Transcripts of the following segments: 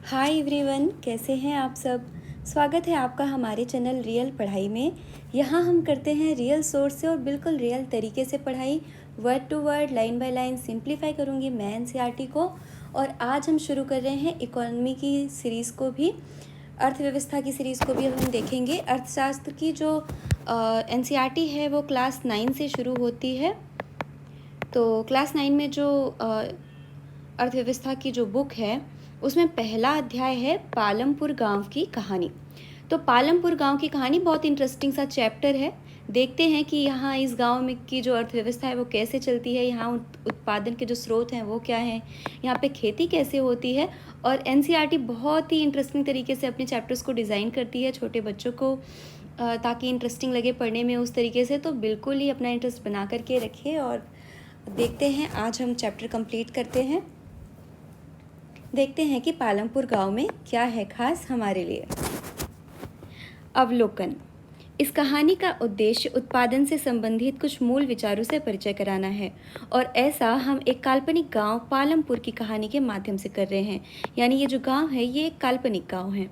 Hi everyone, कैसे हैं आप सब। स्वागत है आपका हमारे चैनल रियल पढ़ाई में। यहाँ हम करते हैं रियल सोर्स से और बिल्कुल रियल तरीके से पढ़ाई, word to word, line by line simplify करूँगी मैं एनसीईआरटी को। और आज हम शुरू कर रहे हैं इकोनॉमी की सीरीज़ को भी, अर्थव्यवस्था की सीरीज़ को भी हम देखेंगे। अर्थशास्त्र की जो एनसीईआरटी है वो क्लास 9 से शुरू होती है। तो क्लास 9 में जो अर्थव्यवस्था की जो बुक है उसमें पहला अध्याय है पालमपुर गांव की कहानी। तो पालमपुर गांव की कहानी बहुत इंटरेस्टिंग सा चैप्टर है। देखते हैं कि यहाँ इस गांव में की जो अर्थव्यवस्था है वो कैसे चलती है, यहाँ उत्पादन के जो स्रोत हैं वो क्या हैं, यहाँ पे खेती कैसे होती है। और एनसीईआरटी बहुत ही इंटरेस्टिंग तरीके से अपने चैप्टर्स को डिज़ाइन करती है छोटे बच्चों को, ताकि इंटरेस्टिंग लगे पढ़ने में उस तरीके से। तो बिल्कुल ही अपना इंटरेस्ट बना करके रखिए और देखते हैं आज हम चैप्टर कंप्लीट करते हैं। देखते हैं कि पालमपुर गांव में क्या है खास हमारे लिए। अवलोकन। इस कहानी का उद्देश्य उत्पादन से संबंधित कुछ मूल विचारों से परिचय कराना है और ऐसा हम एक काल्पनिक गांव पालमपुर की कहानी के माध्यम से कर रहे हैं। यानी ये जो गांव है ये एक काल्पनिक गांव है।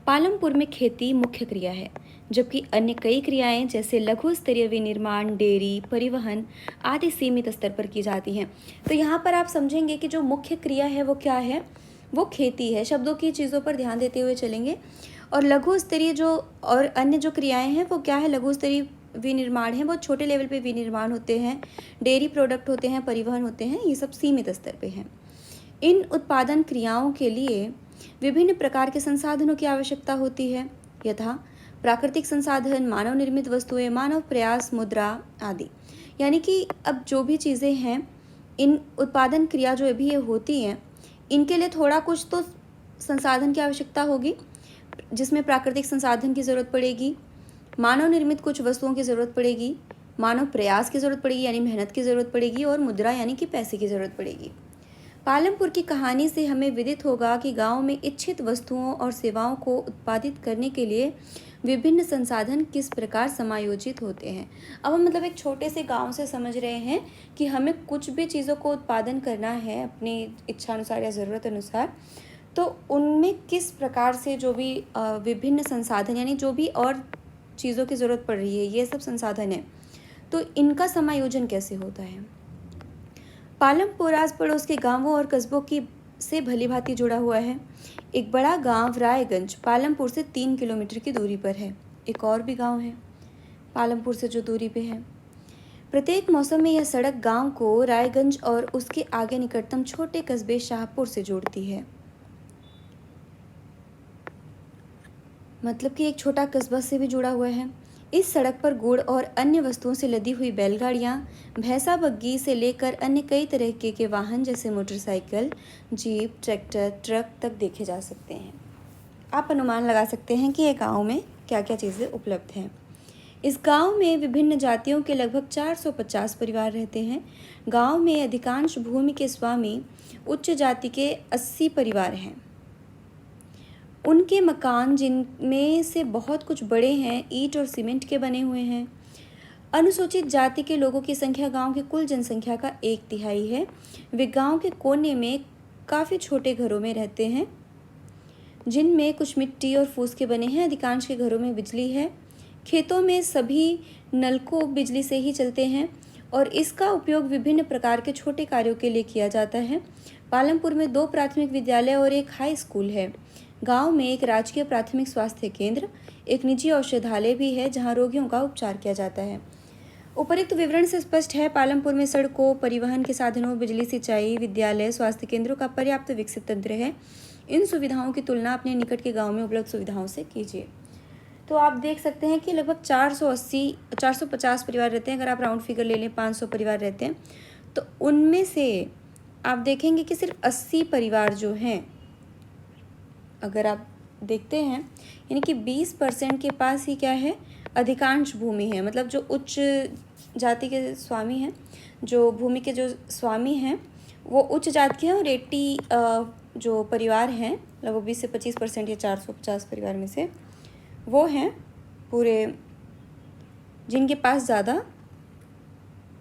पालमपुर में खेती मुख्य क्रिया है, जबकि अन्य कई क्रियाएं जैसे लघु स्तरीय विनिर्माण, डेयरी, परिवहन आदि सीमित स्तर पर की जाती हैं। तो यहाँ पर आप समझेंगे कि जो मुख्य क्रिया है वो क्या है, वो खेती है। शब्दों की चीज़ों पर ध्यान देते हुए चलेंगे। और लघु स्तरीय जो और अन्य जो क्रियाएं हैं वो क्या है, लघु स्तरीय विनिर्माण है, वो छोटे लेवल पे विनिर्माण होते हैं, डेयरी प्रोडक्ट होते हैं, परिवहन होते हैं, ये सब सीमित स्तर पे हैं। इन उत्पादन क्रियाओं के लिए विभिन्न प्रकार के संसाधनों की आवश्यकता होती है, यथा प्राकृतिक संसाधन, मानव निर्मित वस्तुएं, मानव प्रयास, मुद्रा आदि। यानी कि अब जो भी चीज़ें हैं, इन उत्पादन क्रिया जो भी ये होती हैं, इनके लिए थोड़ा कुछ तो संसाधन की आवश्यकता होगी, जिसमें प्राकृतिक संसाधन की ज़रूरत पड़ेगी, मानव निर्मित कुछ वस्तुओं की ज़रूरत पड़ेगी, मानव प्रयास की ज़रूरत पड़ेगी यानी मेहनत की ज़रूरत पड़ेगी, और मुद्रा यानी कि पैसे की ज़रूरत पड़ेगी। पालमपुर की कहानी से हमें विदित होगा कि गांव में इच्छित वस्तुओं और सेवाओं को उत्पादित करने के लिए विभिन्न संसाधन किस प्रकार समायोजित होते हैं। अब हम मतलब एक छोटे से गांव से समझ रहे हैं कि हमें कुछ भी चीज़ों को उत्पादन करना है अपनी इच्छा अनुसार या ज़रूरत अनुसार, तो उनमें किस प्रकार से जो भी विभिन्न संसाधन यानी जो भी और चीज़ों की ज़रूरत पड़ रही है, ये सब संसाधन है, तो इनका समायोजन कैसे होता है। पालमपुर आस पड़ोस के गांवों और कस्बों की से भली भांति जुड़ा हुआ है। एक बड़ा गांव रायगंज पालमपुर से 3 किलोमीटर की दूरी पर है। एक और भी गांव है पालमपुर से जो दूरी पे है। प्रत्येक मौसम में यह सड़क गांव को रायगंज और उसके आगे निकटतम छोटे कस्बे शाहपुर से जोड़ती है। मतलब कि एक छोटा कस्बा से भी जुड़ा हुआ है। इस सड़क पर गुड़ और अन्य वस्तुओं से लदी हुई बैलगाड़ियाँ, भैंसा बग्गी से लेकर अन्य कई तरह के वाहन जैसे मोटरसाइकिल, जीप, ट्रैक्टर, ट्रक तक देखे जा सकते हैं। आप अनुमान लगा सकते हैं कि ये गांव में क्या क्या चीज़ें उपलब्ध हैं। इस गांव में विभिन्न जातियों के लगभग 450 परिवार रहते हैं। गांव में अधिकांश भूमि के स्वामी उच्च जाति के 80 परिवार हैं। उनके मकान, जिनमें से बहुत कुछ बड़े हैं, ईंट और सीमेंट के बने हुए हैं। अनुसूचित जाति के लोगों की संख्या गांव की कुल जनसंख्या का 1/3 है। वे गांव के कोने में काफ़ी छोटे घरों में रहते हैं, जिनमें कुछ मिट्टी और फूस के बने हैं। अधिकांश के घरों में बिजली है। खेतों में सभी नलकूप बिजली से ही चलते हैं और इसका उपयोग विभिन्न प्रकार के छोटे कार्यों के लिए किया जाता है। पालमपुर में 2 प्राथमिक विद्यालय और एक हाई स्कूल है। गांव में एक राजकीय प्राथमिक स्वास्थ्य केंद्र, एक निजी औषधालय भी है जहां रोगियों का उपचार किया जाता है। उपरोक्त विवरण से स्पष्ट है, पालमपुर में सड़कों, परिवहन के साधनों, बिजली, सिंचाई, विद्यालय, स्वास्थ्य केंद्रों का पर्याप्त विकसित तंत्र है। इन सुविधाओं की तुलना अपने निकट के गाँव में उपलब्ध सुविधाओं से कीजिए। तो आप देख सकते हैं कि लगभग 450 परिवार रहते हैं। अगर आप राउंड फिगर ले लें, 500 परिवार रहते हैं, तो उनमें से आप देखेंगे कि सिर्फ 80 परिवार जो हैं, अगर आप देखते हैं, यानी कि 20% के पास ही क्या है, अधिकांश भूमि है। मतलब जो उच्च जाति के स्वामी हैं, जो भूमि के जो स्वामी हैं वो उच्च जाति के हैं, और 80 जो परिवार हैं, लगभग 20 से 25% या 450 परिवार में से वो हैं पूरे, जिनके पास ज़्यादा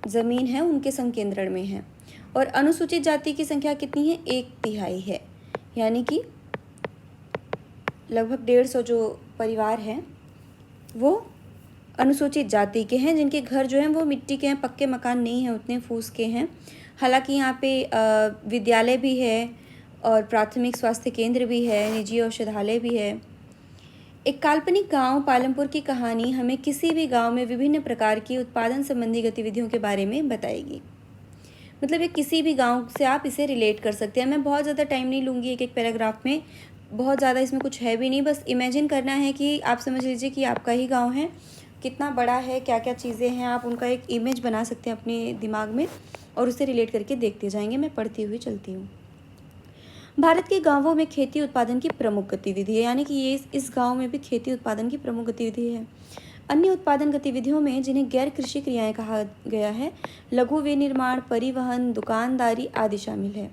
ज़मीन है, उनके संकेंद्रण में है। और अनुसूचित जाति की संख्या कितनी है, 1/3 है। यानी कि लगभग 150 जो परिवार हैं वो अनुसूचित जाति के हैं, जिनके घर जो हैं वो मिट्टी के हैं, पक्के मकान नहीं हैं, उतने फूस के हैं। हालांकि यहाँ पे विद्यालय भी है और प्राथमिक स्वास्थ्य केंद्र भी है, निजी औषधालय भी है। एक काल्पनिक गांव पालमपुर की कहानी हमें किसी भी गांव में विभिन्न प्रकार की उत्पादन संबंधी गतिविधियों के बारे में बताएगी। मतलब ये किसी भी गांव से आप इसे रिलेट कर सकते हैं। मैं बहुत ज़्यादा टाइम नहीं लूँगी एक एक पैराग्राफ में, बहुत ज़्यादा इसमें कुछ है भी नहीं, बस इमेजिन करना है कि आप समझ लीजिए कि आपका ही गांव है, कितना बड़ा है, क्या क्या चीज़ें हैं, आप उनका एक इमेज बना सकते हैं अपने दिमाग में और उससे रिलेट करके देखते जाएंगे। मैं पढ़ती हुई चलती हूँ। भारत के गांवों में खेती उत्पादन की प्रमुख गतिविधि है, यानी कि ये इस गांव में भी खेती उत्पादन की प्रमुख गतिविधि है। अन्य उत्पादन गतिविधियों में, जिन्हें गैर कृषि क्रियाएं कहा गया है, लघु विनिर्माण, परिवहन, दुकानदारी आदि शामिल है।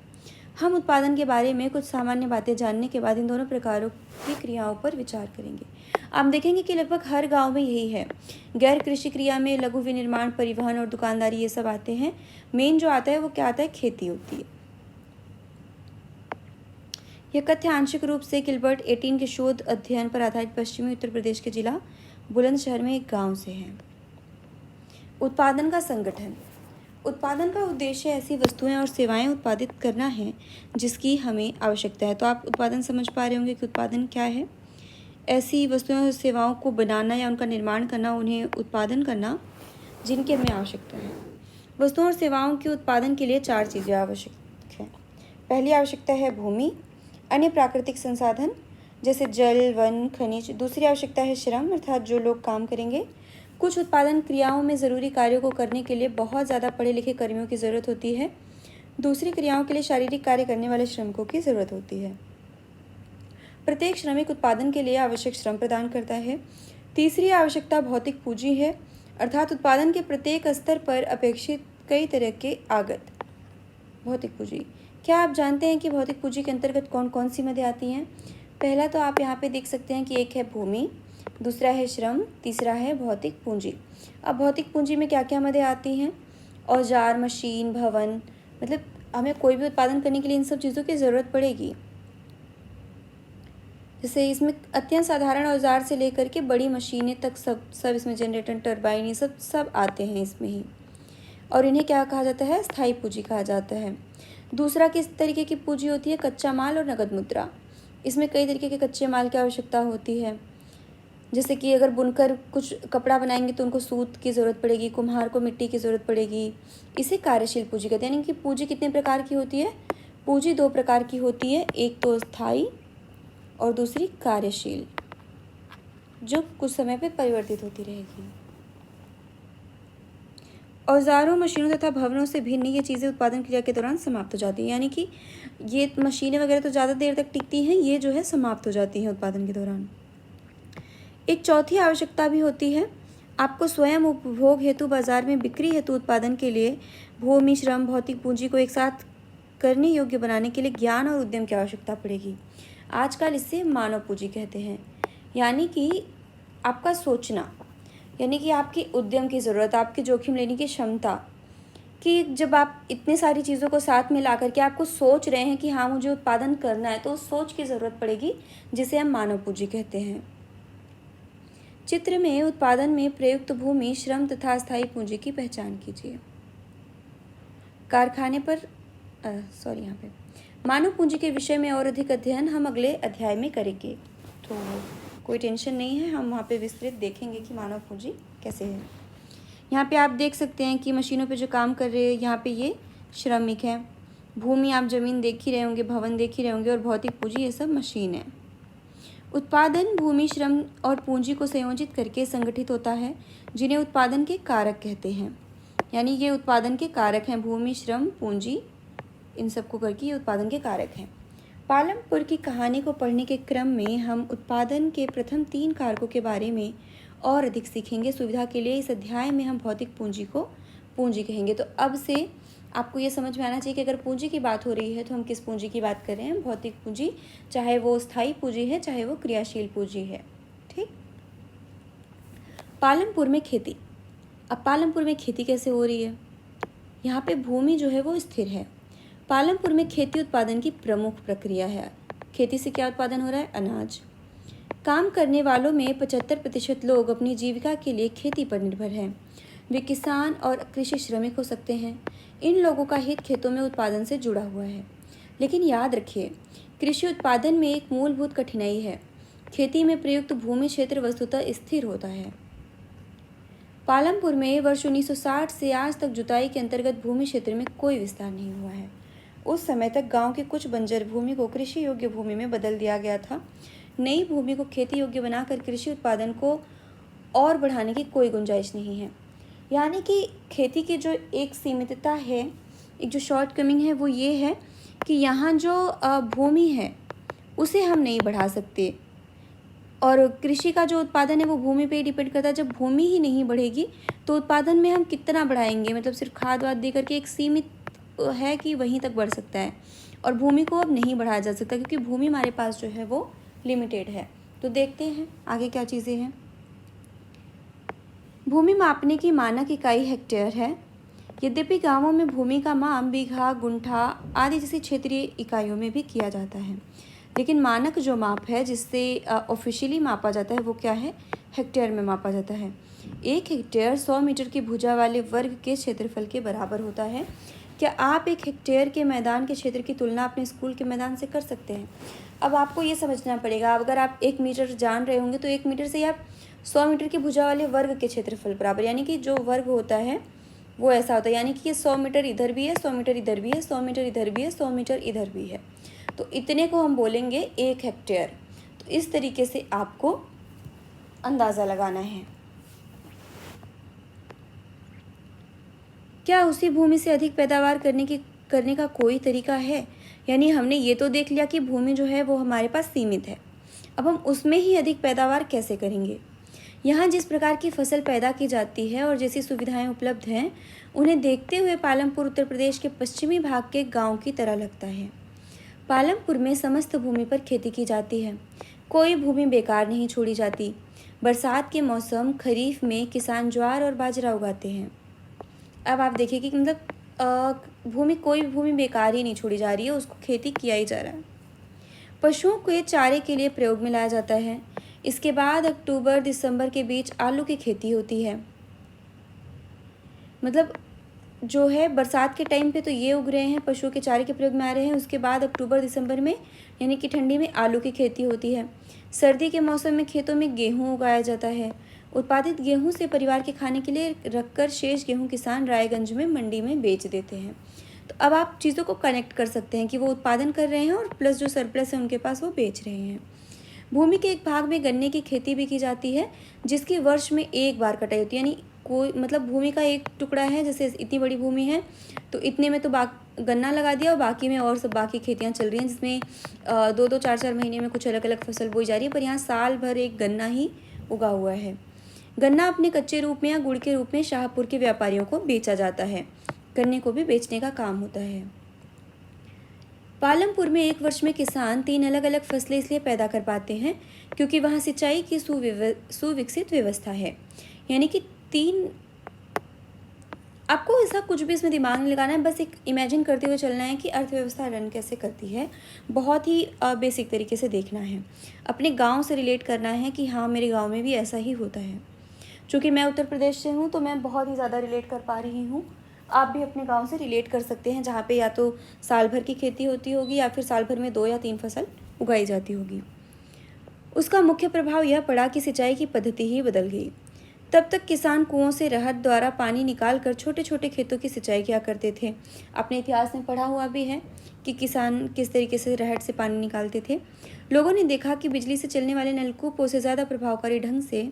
हम उत्पादन के बारे में कुछ सामान्य बातें जानने के बाद इन दोनों प्रकारों की क्रियाओं पर विचार करेंगे। आप देखेंगे कि लगभग हर गांव में यही है। गैर कृषि क्रिया में लघु विनिर्माण, परिवहन और दुकानदारी ये सब आते हैं। मेन जो आता है वो क्या आता है, खेती होती है। यह कथ्य आंशिक रूप से गिलबर्ट 18 के शोध अध्ययन पर आधारित पश्चिमी उत्तर प्रदेश के जिला बुलंदशहर में एक गांव से है। उत्पादन का संगठन। उत्पादन का उद्देश्य ऐसी वस्तुएं और सेवाएं उत्पादित करना है जिसकी हमें आवश्यकता है। तो आप उत्पादन समझ पा रहे होंगे कि उत्पादन क्या है। ऐसी वस्तुएं और सेवाओं को बनाना या उनका निर्माण करना, उन्हें उत्पादन करना जिनकी हमें आवश्यकता है। वस्तुओं और सेवाओं के उत्पादन के लिए 4 चीज़ें आवश्यक हैं। पहली आवश्यकता है भूमि, अन्य प्राकृतिक संसाधन जैसे जल, वन, खनिज। दूसरी आवश्यकता है श्रम, अर्थात जो लोग काम करेंगे। कुछ उत्पादन क्रियाओं में ज़रूरी कार्यों को करने के लिए बहुत ज़्यादा पढ़े लिखे कर्मियों की ज़रूरत होती है। दूसरी क्रियाओं के लिए शारीरिक कार्य करने वाले श्रमिकों की ज़रूरत होती है। प्रत्येक श्रमिक उत्पादन के लिए आवश्यक श्रम प्रदान करता है। तीसरी आवश्यकता भौतिक पूंजी है, अर्थात उत्पादन के प्रत्येक स्तर पर अपेक्षित कई तरह के आगत। भौतिक पूंजी, क्या आप जानते हैं कि भौतिक पूंजी के अंतर्गत कौन कौन सी मदें आती हैं? पहला तो आप यहाँ पे देख सकते हैं कि एक है भूमि, दूसरा है श्रम, तीसरा है भौतिक पूंजी। अब भौतिक पूंजी में क्या क्या मदें आती हैं? औजार, मशीन, भवन। मतलब हमें कोई भी उत्पादन करने के लिए इन सब चीज़ों की ज़रूरत पड़ेगी। जैसे इसमें अत्यंत साधारण औजार से लेकर के बड़ी मशीनें तक सब इसमें, जनरेटर, टरबाइन, ये सब आते हैं इसमें ही। और इन्हें क्या कहा जाता है? स्थायी पूंजी कहा जाता है। दूसरा किस तरीके की पूंजी होती है? कच्चा माल और नगद मुद्रा। इसमें कई तरीके के कच्चे माल की आवश्यकता होती है। जैसे कि अगर बुनकर कुछ कपड़ा बनाएंगे तो उनको सूत की ज़रूरत पड़ेगी, कुम्हार को मिट्टी की ज़रूरत पड़ेगी। इसे कार्यशील पूंजी कहते हैं। यानी कि पूंजी कितने प्रकार की होती है? पूंजी 2 प्रकार की होती है, एक तो स्थायी और दूसरी कार्यशील, जो कुछ समय पे परिवर्तित होती रहेगी। औजारों, मशीनों तथा भवनों से भिन्न ये चीज़ें उत्पादन क्रिया के दौरान समाप्त हो जाती हैं। यानी कि ये मशीनें वगैरह तो ज़्यादा देर तक टिकती हैं, ये जो है समाप्त हो जाती हैं उत्पादन के दौरान। एक चौथी आवश्यकता भी होती है, आपको स्वयं उपभोग हेतु बाजार में बिक्री हेतु उत्पादन के लिए भूमि, श्रम, भौतिक पूंजी को एक साथ करने योग्य बनाने के लिए ज्ञान और उद्यम की आवश्यकता पड़ेगी। आजकल इसे मानव पूंजी कहते हैं। यानी कि आपका सोचना, यानी कि आपकी उद्यम की ज़रूरत, आपकी जोखिम लेने की क्षमता, कि जब आप इतनी सारी चीज़ों को साथ में ला करके आपको सोच रहे हैं कि हाँ मुझे उत्पादन करना है, तो उस सोच की ज़रूरत पड़ेगी, जिसे हम मानव पूंजी कहते हैं। चित्र में उत्पादन में प्रयुक्त भूमि, श्रम तथा स्थायी पूंजी की पहचान कीजिए। कारखाने पर यहाँ पे मानव पूंजी के विषय में और अधिक अध्ययन हम अगले अध्याय में करेंगे, तो कोई टेंशन नहीं है, हम वहाँ पे विस्तृत देखेंगे कि मानव पूंजी कैसे है। यहाँ पे आप देख सकते हैं कि मशीनों पे जो काम कर रहे हैं, यहाँ पे ये श्रमिक हैं। भूमि आप ज़मीन देख ही रहे होंगे, भवन देख ही रहे होंगे, और भौतिक पूंजी ये सब मशीन है। उत्पादन भूमि, श्रम और पूंजी को संयोजित करके संगठित होता है, जिन्हें उत्पादन के कारक कहते हैं। यानी ये उत्पादन के कारक हैं, भूमि, श्रम, पूंजी, इन सबको करके ये उत्पादन के कारक हैं। पालमपुर की कहानी को पढ़ने के क्रम में हम उत्पादन के प्रथम 3 कारकों के बारे में और अधिक सीखेंगे। सुविधा के लिए इस अध्याय में हम भौतिक पूंजी को पूंजी कहेंगे। तो अब से आपको ये समझ में आना चाहिए कि अगर पूंजी की बात हो रही है तो हम किस पूंजी की बात कर रहे हैं? भौतिक पूंजी, चाहे वो स्थायी पूंजी है, चाहे वो क्रियाशील पूंजी है। ठीक। पालमपुर में खेती। अब पालमपुर में खेती कैसे हो रही है? यहाँ पे भूमि जो है वो स्थिर है। पालमपुर में खेती उत्पादन की प्रमुख प्रक्रिया है। खेती से क्या उत्पादन हो रहा है? अनाज। काम करने वालों में 75% लोग अपनी जीविका के लिए खेती पर निर्भर हैं। वे किसान और कृषि श्रमिक हो सकते हैं। इन लोगों का हित खेतों में उत्पादन से जुड़ा हुआ है। लेकिन याद रखिए, कृषि उत्पादन में एक मूलभूत कठिनाई है। खेती में प्रयुक्त भूमि क्षेत्र वस्तुतः स्थिर होता है। पालमपुर में वर्ष 1960 से आज तक जुताई के अंतर्गत भूमि क्षेत्र में कोई विस्तार नहीं हुआ है। उस समय तक गांव की कुछ बंजर भूमि को कृषि योग्य भूमि में बदल दिया गया था। नई भूमि को खेती योग्य बनाकर कृषि उत्पादन को और बढ़ाने की कोई गुंजाइश नहीं है। यानी कि खेती की जो एक सीमितता है, एक जो शॉर्टकमिंग है, वो ये है कि यहाँ जो भूमि है उसे हम नहीं बढ़ा सकते, और कृषि का जो उत्पादन है वो भूमि पे ही डिपेंड करता है। जब भूमि ही नहीं बढ़ेगी तो उत्पादन में हम कितना बढ़ाएंगे, मतलब सिर्फ खाद वाद दे करके एक सीमित है कि वहीं तक बढ़ सकता है, और भूमि को अब नहीं बढ़ाया जा सकता क्योंकि भूमि हमारे पास जो है वो लिमिटेड है। तो देखते हैं आगे क्या चीज़ें हैं। भूमि मापने की मानक इकाई हेक्टेयर है। यद्यपि गांवों में भूमि का माप बीघा, गुंठा आदि जैसी क्षेत्रीय इकाइयों में भी किया जाता है, लेकिन मानक जो माप है जिससे ऑफिशियली मापा जाता है वो क्या है, हेक्टेयर में मापा जाता है। 1 हेक्टेयर 100 मीटर की भुजा वाले वर्ग के क्षेत्रफल के बराबर होता है। क्या आप 1 हेक्टेयर के मैदान के क्षेत्र की तुलना अपने स्कूल के मैदान से कर सकते हैं? अब आपको ये समझना पड़ेगा, अगर आप 1 मीटर जान रहे होंगे तो 1 मीटर से आप 100 मीटर की भुजा वाले वर्ग के क्षेत्रफल बराबर, यानी कि जो वर्ग होता है वो ऐसा होता है, यानी कि ये 100 मीटर इधर भी है, 100 मीटर इधर भी है, 100 मीटर इधर भी है, 100 मीटर इधर भी है, तो इतने को हम बोलेंगे 1 हेक्टेयर। तो इस तरीके से आपको अंदाज़ा लगाना है। क्या उसी भूमि से अधिक पैदावार करने का कोई तरीका है? यानी हमने ये तो देख लिया कि भूमि जो है वो हमारे पास सीमित है, अब हम उसमें ही अधिक पैदावार कैसे करेंगे? यहाँ जिस प्रकार की फसल पैदा की जाती है और जैसी सुविधाएं उपलब्ध हैं, उन्हें देखते हुए पालमपुर उत्तर प्रदेश के पश्चिमी भाग के गांव की तरह लगता है। पालमपुर में समस्त भूमि पर खेती की जाती है, कोई भूमि बेकार नहीं छोड़ी जाती। बरसात के मौसम खरीफ में किसान ज्वार और बाजरा उगाते हैं। अब आप देखिए कि मतलब कोई भूमि बेकार ही नहीं छोड़ी जा रही है, उसको खेती किया ही जा रहा है। पशुओं के चारे के लिए प्रयोग में लाया जाता है। इसके बाद अक्टूबर दिसंबर के बीच आलू की खेती होती है। मतलब जो है बरसात के टाइम पे तो ये उग रहे हैं, पशुओं के चारे के प्रयोग में आ रहे हैं। उसके बाद अक्टूबर दिसंबर में यानी कि ठंडी में आलू की खेती होती है। सर्दी के मौसम में खेतों में गेहूँ उगाया जाता है। उत्पादित गेहूँ से परिवार के खाने के लिए रखकर शेष गेहूँ किसान रायगंज में मंडी में बेच देते हैं। तो अब आप चीज़ों को कनेक्ट कर सकते हैं कि वो उत्पादन कर रहे हैं और प्लस जो सरप्लस है उनके पास वो बेच रहे हैं। भूमि के एक भाग में गन्ने की खेती भी की जाती है, जिसकी वर्ष में एक बार कटाई होती है। यानी कोई मतलब भूमि का एक टुकड़ा है, जैसे इतनी बड़ी भूमि है तो इतने में तो गन्ना लगा दिया और बाकी में और सब बाकी खेतियाँ चल रही हैं, जिसमें 2-2 4-4 महीने में कुछ अलग अलग फसल बोई जा रही है, पर यहाँ साल भर एक गन्ना ही उगा हुआ है। गन्ना अपने कच्चे रूप में या गुड़ के रूप में शाहपुर के व्यापारियों को बेचा जाता है। गन्ने को भी बेचने का काम होता है। पालमपुर में एक वर्ष में किसान 3 अलग अलग फसलें इसलिए पैदा कर पाते हैं क्योंकि वहाँ सिंचाई की सुविकसित व्यवस्था है। यानी कि 3, आपको ऐसा कुछ भी इसमें दिमाग नहीं लगाना है, बस एक इमेजिन करते हुए चलना है कि अर्थव्यवस्था रन कैसे करती है। बहुत ही बेसिक तरीके से देखना है, अपने गांव से रिलेट करना है कि हाँ मेरे गांव में भी ऐसा ही होता है। चूँकि मैं उत्तर प्रदेश से हूँ तो मैं बहुत ही ज़्यादा रिलेट कर पा रही हूँ। आप भी अपने गांव से रिलेट कर सकते हैं जहाँ पे या तो साल भर की खेती होती होगी या फिर साल भर में 2 या 3 फसल उगाई जाती होगी। उसका मुख्य प्रभाव यह पड़ा कि सिंचाई की पद्धति ही बदल गई। तब तक किसान कुओं से रहट द्वारा पानी निकाल कर छोटे छोटे खेतों की सिंचाई किया करते थे। अपने इतिहास में पढ़ा हुआ भी है कि किसान किस तरीके से रहट से पानी निकालते थे। लोगों ने देखा कि बिजली से चलने वाले नलकूपों से ज़्यादा प्रभावकारी ढंग से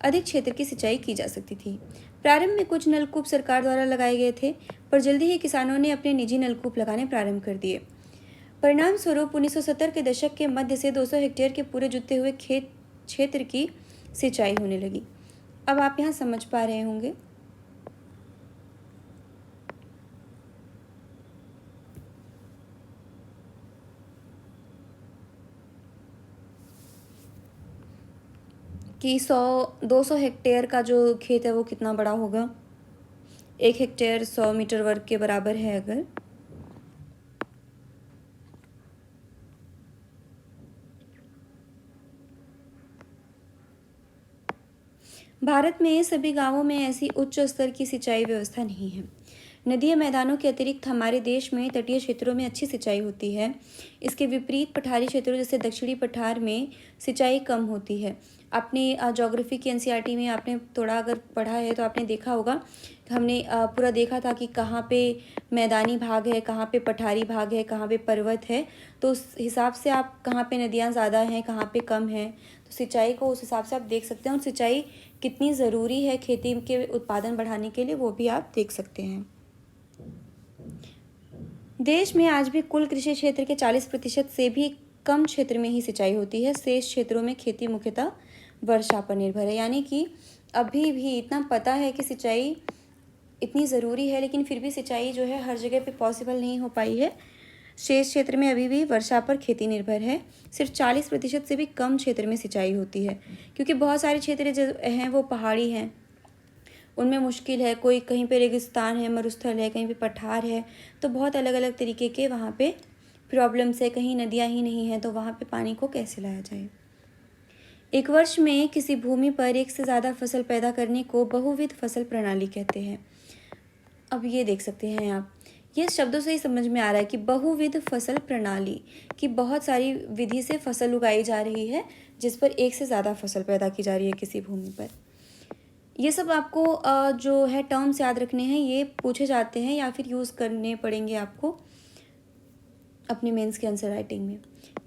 अधिक क्षेत्र की सिंचाई की जा सकती थी। प्रारंभ में कुछ नलकूप सरकार द्वारा लगाए गए थे, पर जल्दी ही किसानों ने अपने निजी नलकूप लगाने प्रारंभ कर दिए। परिणाम स्वरूप 1970 के दशक के मध्य से 200 हेक्टेयर के पूरे जुते हुए खेत क्षेत्र की सिंचाई होने लगी। अब आप यहाँ समझ पा रहे होंगे कि 200 हेक्टेयर का जो खेत है वो कितना बड़ा होगा। 1 हेक्टेयर 100 मीटर वर्ग के बराबर है। अगर भारत में सभी गांवों में ऐसी उच्च स्तर की सिंचाई व्यवस्था नहीं है। नदी या मैदानों के अतिरिक्त हमारे देश में तटीय क्षेत्रों में अच्छी सिंचाई होती है। इसके विपरीत पठारी क्षेत्रों जैसे दक्षिणी पठार में सिंचाई कम होती है। आपने ज्योग्राफी की एनसीईआरटी में आपने थोड़ा अगर पढ़ा है तो आपने देखा होगा, हमने पूरा देखा था कि कहाँ पे मैदानी भाग है, कहाँ पे पठारी भाग है, कहाँ पे पर्वत है। तो उस हिसाब से आप कहाँ पे नदियाँ ज़्यादा हैं, कहाँ पे कम हैं, तो सिंचाई को उस हिसाब से आप देख सकते हैं। और सिंचाई कितनी ज़रूरी है खेती के उत्पादन बढ़ाने के लिए, वो भी आप देख सकते हैं। देश में आज भी कुल कृषि क्षेत्र के 40% से भी कम क्षेत्र में ही सिंचाई होती है। शेष क्षेत्रों में खेती मुख्यतः वर्षा पर निर्भर है। यानी कि अभी भी इतना पता है कि सिंचाई इतनी ज़रूरी है, लेकिन फिर भी सिंचाई जो है हर जगह पे पॉसिबल नहीं हो पाई है। शेष क्षेत्र में अभी भी वर्षा पर खेती निर्भर है। सिर्फ 40% से भी कम क्षेत्र में सिंचाई होती है, क्योंकि बहुत सारे क्षेत्र जो हैं वो पहाड़ी हैं, उनमें मुश्किल है। कोई कहीं पे रेगिस्तान है, मरुस्थल है, कहीं पे पठार है, तो बहुत अलग अलग तरीके के वहाँ पे प्रॉब्लम्स है। कहीं नदियाँ ही नहीं हैं तो वहाँ पे पानी को कैसे लाया जाए। एक वर्ष में किसी भूमि पर एक से ज़्यादा फसल पैदा करने को बहुविध फसल प्रणाली कहते हैं। अब ये देख सकते हैं आप, ये शब्दों से ही समझ में आ रहा है कि बहुविध फसल प्रणाली की बहुत सारी विधि से फसल उगाई जा रही है, जिस पर एक से ज़्यादा फसल पैदा की जा रही है किसी भूमि पर। ये सब आपको जो है टर्म्स याद रखने हैं, ये पूछे जाते हैं या फिर यूज़ करने पड़ेंगे आपको अपनी मेंस के आंसर राइटिंग में।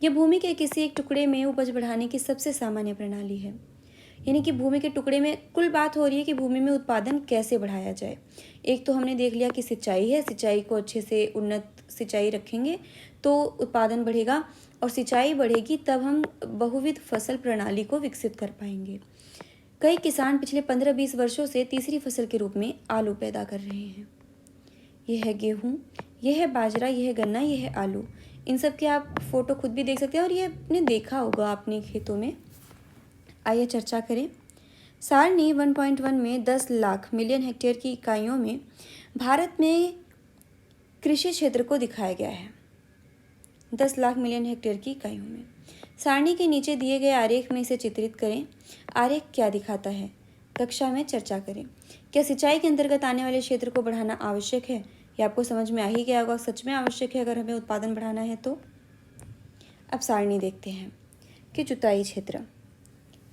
ये भूमि के किसी एक टुकड़े में उपज बढ़ाने की सबसे सामान्य प्रणाली है। यानी कि भूमि के टुकड़े में कुल बात हो रही है कि भूमि में उत्पादन कैसे बढ़ाया जाए। एक तो हमने देख लिया कि सिंचाई है, सिंचाई को अच्छे से उन्नत सिंचाई रखेंगे तो उत्पादन बढ़ेगा, और सिंचाई बढ़ेगी तब हम बहुविध फसल प्रणाली को विकसित कर पाएंगे। कई किसान पिछले 15-20 वर्षों से तीसरी फसल के रूप में आलू पैदा कर रहे हैं। यह है गेहूँ, यह है बाजरा, यह है गन्ना, यह है आलू। इन सब के आप फोटो खुद भी देख सकते हैं और ये आपने देखा होगा अपने खेतों में। आइए चर्चा करें। सारणी 1.1 में 10 लाख मिलियन हेक्टेयर की इकाइयों में भारत में कृषि क्षेत्र को दिखाया गया है। 10 लाख मिलियन हेक्टेयर की इकाइयों में। सारणी के नीचे दिए गए आरेख में इसे चित्रित करें। आरेख क्या दिखाता है, कक्षा में चर्चा करें। क्या सिंचाई के अंतर्गत आने वाले क्षेत्र को बढ़ाना आवश्यक है? ये आपको समझ में आ ही गया होगा, सच में आवश्यक है अगर हमें उत्पादन बढ़ाना है तो। अब सारणी देखते हैं कि जुताई क्षेत्र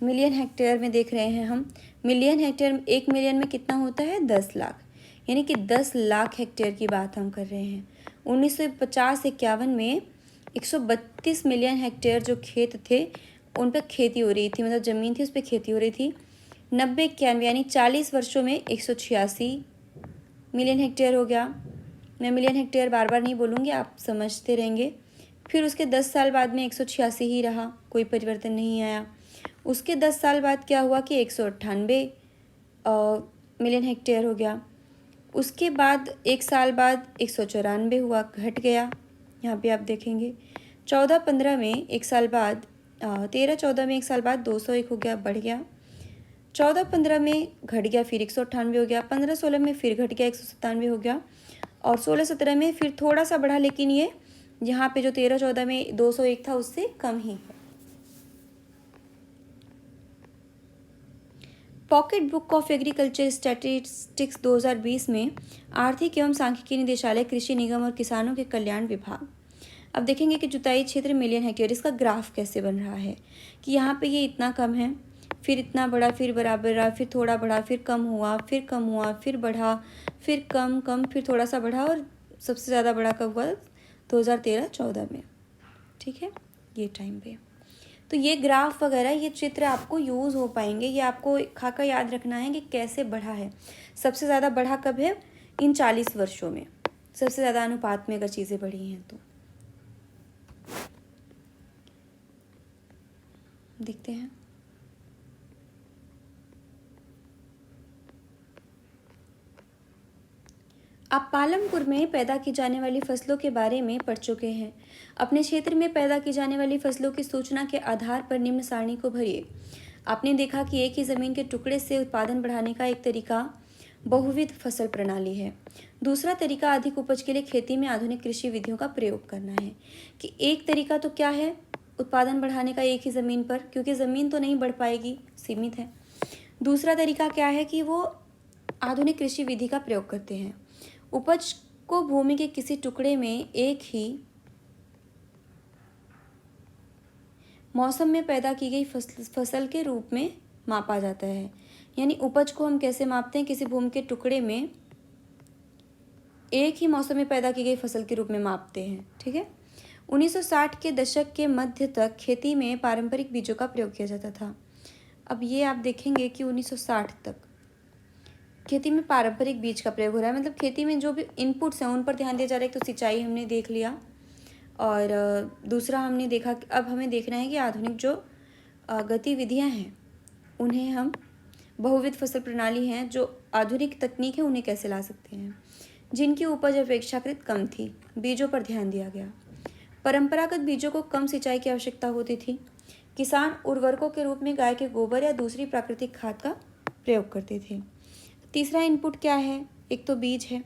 मिलियन हेक्टेयर में देख रहे हैं हम। मिलियन हेक्टेयर, 1 मिलियन में कितना होता है? 10 लाख। यानी कि 10 लाख हेक्टेयर की बात हम कर रहे हैं। 1950-51 में 132 मिलियन हेक्टेयर जो खेत थे उन पर खेती हो रही थी, मतलब ज़मीन थी उस पर खेती हो रही थी। 90-91 यानी 40 वर्षों में 186 मिलियन हेक्टेयर हो गया। मैं मिलियन हेक्टेयर बार बार नहीं बोलूँगी, आप समझते रहेंगे। फिर उसके 10 साल बाद में 186 ही रहा, कोई परिवर्तन नहीं आया। उसके 10 साल बाद क्या हुआ कि 198 मिलियन हेक्टेयर हो गया। उसके बाद 1 साल बाद 194 हुआ, घट गया। यहाँ पे आप देखेंगे 14-15 में 1 साल बाद 13-14 में 1 साल बाद 201 हो गया, बढ़ गया। 14-15 में घट गया, फिर 198 हो गया। 15-16 में फिर घट गया, 197 हो गया। और 16-17 में फिर थोड़ा सा बढ़ा, लेकिन ये यहाँ पे जो 13-14 में 201 था उससे कम ही है। Pocket book of agriculture statistics 2020 में आर्थिक एवं सांख्यिकी निदेशालय, कृषि निगम और किसानों के कल्याण विभाग। अब देखेंगे कि जुताई क्षेत्र मिलियन हेक्टेयर, इसका ग्राफ कैसे बन रहा है कि यहाँ पे ये इतना कम है, फिर इतना बढ़ा, फिर बराबर रहा, फिर थोड़ा बढ़ा, फिर कम हुआ, फिर कम हुआ, फिर बढ़ा, फिर कम कम, फिर थोड़ा सा बढ़ा, और सबसे ज़्यादा बढ़ा कब हुआ? 2013-14 में। ठीक है, ये टाइम पे। तो ये ग्राफ वगैरह, ये चित्र आपको यूज़ हो पाएंगे। ये आपको खाका याद रखना है कि कैसे बढ़ा है। सबसे ज़्यादा बढ़ा कब है? इन 40 वर्षों में सबसे ज़्यादा अनुपात में अगर चीज़ें बढ़ी हैं तो। देखते हैं। आप पालमपुर में पैदा की जाने वाली फसलों के बारे में पढ़ चुके हैं। अपने क्षेत्र में पैदा की जाने वाली फसलों की सूचना के आधार पर निम्न सारणी को भरिए। आपने देखा कि एक ही ज़मीन के टुकड़े से उत्पादन बढ़ाने का एक तरीका बहुविध फसल प्रणाली है। दूसरा तरीका अधिक उपज के लिए खेती में आधुनिक कृषि विधियों का प्रयोग करना है। कि एक तरीका तो क्या है उत्पादन बढ़ाने का एक ही ज़मीन पर, क्योंकि ज़मीन तो नहीं बढ़ पाएगी, सीमित है। दूसरा तरीका क्या है कि वो आधुनिक कृषि विधि का प्रयोग करते हैं। उपज को भूमि के किसी टुकड़े में एक ही मौसम में पैदा की गई फसल के रूप में मापा जाता है। यानी उपज को हम कैसे मापते हैं? किसी भूमि के टुकड़े में एक ही मौसम में पैदा की गई फसल के रूप में मापते हैं। ठीक है। 1960 के दशक के मध्य तक खेती में पारंपरिक बीजों का प्रयोग किया जाता था। अब ये आप देखेंगे कि 1960 तक खेती में पारंपरिक बीज का प्रयोग हो रहा है, मतलब खेती में जो भी इनपुट्स हैं उन पर ध्यान दिया जा रहा है। तो सिंचाई हमने देख लिया, और दूसरा हमने देखा कि अब हमें देखना है कि आधुनिक जो गतिविधियां हैं उन्हें हम बहुविध फसल प्रणाली हैं जो आधुनिक तकनीक है उन्हें कैसे ला सकते हैं, जिनकी उपज अपेक्षाकृत कम थी। बीजों पर ध्यान दिया गया। परंपरागत बीजों को कम सिंचाई की आवश्यकता होती थी। किसान उर्वरकों के रूप में गाय के गोबर या दूसरी प्राकृतिक खाद का प्रयोग करते थे। तीसरा इनपुट क्या है? एक तो बीज है,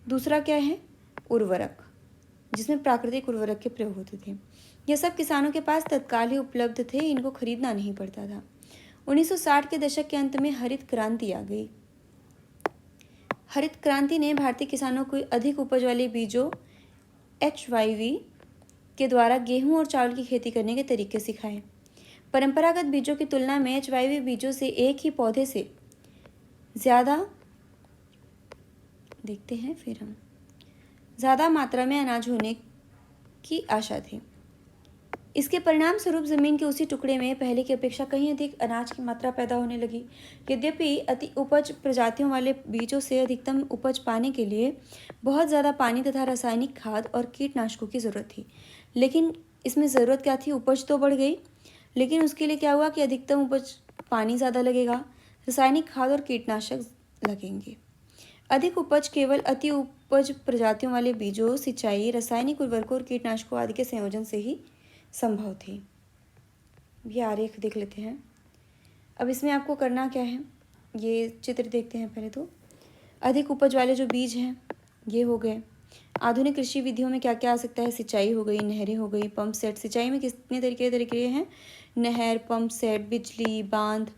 दूसरा क्या है? उर्वरक, जिसमें प्राकृतिक उर्वरक के प्रयोग होते थे। यह सब किसानों के पास तत्काल ही उपलब्ध थे, इनको खरीदना नहीं पड़ता था। 1960 के दशक के अंत में हरित क्रांति आ गई। हरित क्रांति ने भारतीय किसानों को अधिक उपज वाले बीजों HYV के द्वारा गेहूं और चावल की खेती करने के तरीके सिखाए। परंपरागत बीजों की तुलना में HYV बीजों से एक ही पौधे से ज़्यादा देखते हैं फिर हम ज़्यादा मात्रा में अनाज होने की आशा थी। इसके परिणाम स्वरूप जमीन के उसी टुकड़े में पहले की अपेक्षा कहीं अधिक अनाज की मात्रा पैदा होने लगी। यद्यपि अति उपज प्रजातियों वाले बीजों से अधिकतम उपज पाने के लिए बहुत ज़्यादा पानी तथा रासायनिक खाद और कीटनाशकों की ज़रूरत थी, लेकिन इसमें ज़रूरत क्या थी? उपज तो बढ़ गई, लेकिन उसके लिए क्या हुआ कि अधिकतम उपज पानी ज़्यादा लगेगा, रासायनिक खाद और कीटनाशक लगेंगे। अधिक उपज केवल अति उपज प्रजातियों वाले बीजों, सिंचाई, रासायनिक उर्वरकों और कीटनाशकों आदि के संयोजन से ही संभव थी। ये आरेख देख लेते हैं। अब इसमें आपको करना क्या है, ये चित्र देखते हैं पहले तो। अधिक उपज वाले जो बीज हैं ये हो गए। आधुनिक कृषि विधियों में क्या क्या आ सकता है? सिंचाई हो गई, नहरें हो गई, पंप सेट। सिंचाई में कितने तरीके हैं? नहर, पंप सेट, बिजली, बांध।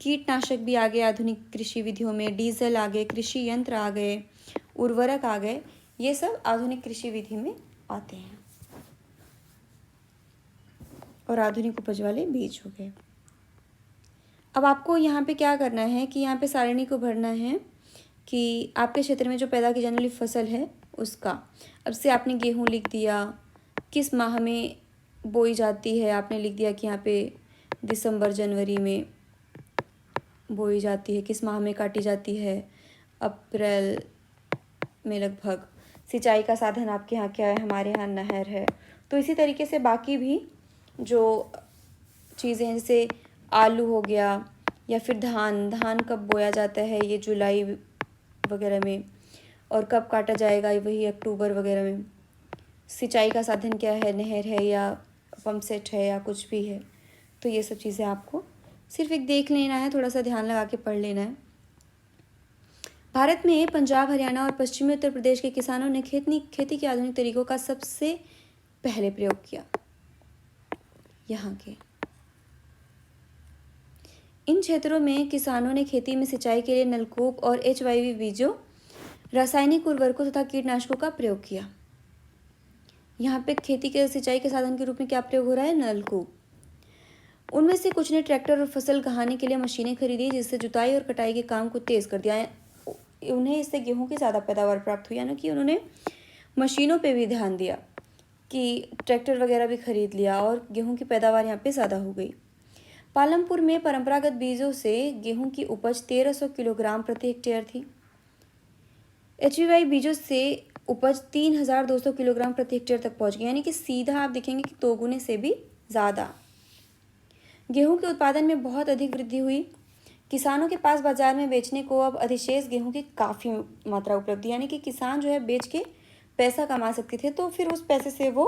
कीटनाशक भी आ गए आधुनिक कृषि विधियों में, डीजल आ गए, कृषि यंत्र आ गए, उर्वरक आ गए। ये सब आधुनिक कृषि विधि में आते हैं। और आधुनिक उपज वाले बीज हो गए। अब आपको यहाँ पे क्या करना है कि यहाँ पे सारणी को भरना है कि आपके क्षेत्र में जो पैदा की जाने वाली फसल है उसका। अब से आपने गेहूँ लिख दिया, किस माह में बोई जाती है आपने लिख दिया कि यहाँ पे दिसंबर जनवरी में बोई जाती है, किस माह में काटी जाती है, अप्रैल में लगभग। सिंचाई का साधन आपके यहाँ क्या है? हमारे यहाँ नहर है। तो इसी तरीके से बाकी भी जो चीज़ें हैं, जैसे आलू हो गया, या फिर धान कब बोया जाता है? ये जुलाई वगैरह में, और कब काटा जाएगा? वही अक्टूबर वगैरह में। सिंचाई का साधन क्या है? नहर है या पंप सेट है या कुछ भी है। तो ये सब चीज़ें आपको सिर्फ एक देख लेना है, थोड़ा सा ध्यान लगा के पढ़ लेना है। भारत में पंजाब, हरियाणा और पश्चिमी उत्तर प्रदेश के किसानों ने खेती के आधुनिक तरीकों का सबसे पहले प्रयोग किया। यहाँ के इन क्षेत्रों में किसानों ने खेती में सिंचाई के लिए नलकूप और HYV बीजों, रासायनिक उर्वरकों तथा कीटनाशकों का प्रयोग किया। यहाँ पे खेती के सिंचाई के साधन के रूप में क्या प्रयोग हो रहा है? नलकूप। उनमें से कुछ ने ट्रैक्टर और फसल कहाने के लिए मशीनें खरीदी, जिससे जुताई और कटाई के काम को तेज कर दिया। उन्हें इससे गेहूं की ज़्यादा पैदावार प्राप्त हुई, यानी कि उन्होंने मशीनों पे भी ध्यान दिया कि ट्रैक्टर वगैरह भी खरीद लिया और गेहूं की पैदावार यहाँ पे ज़्यादा हो गई। पालमपुर में परंपरागत बीजों से गेहूं की उपज 1300 किलोग्राम प्रति हेक्टेयर थी। HYV बीजों से उपज 3200 किलोग्राम प्रति हेक्टेयर तक पहुंच गई, यानी कि सीधा आप देखेंगे कि 2 गुने से भी ज़्यादा। गेहूं के उत्पादन में बहुत अधिक वृद्धि हुई। किसानों के पास बाजार में बेचने को अब अधिशेष गेहूं की काफ़ी मात्रा उपलब्ध, यानी कि किसान जो है बेच के पैसा कमा सकते थे, तो फिर उस पैसे से वो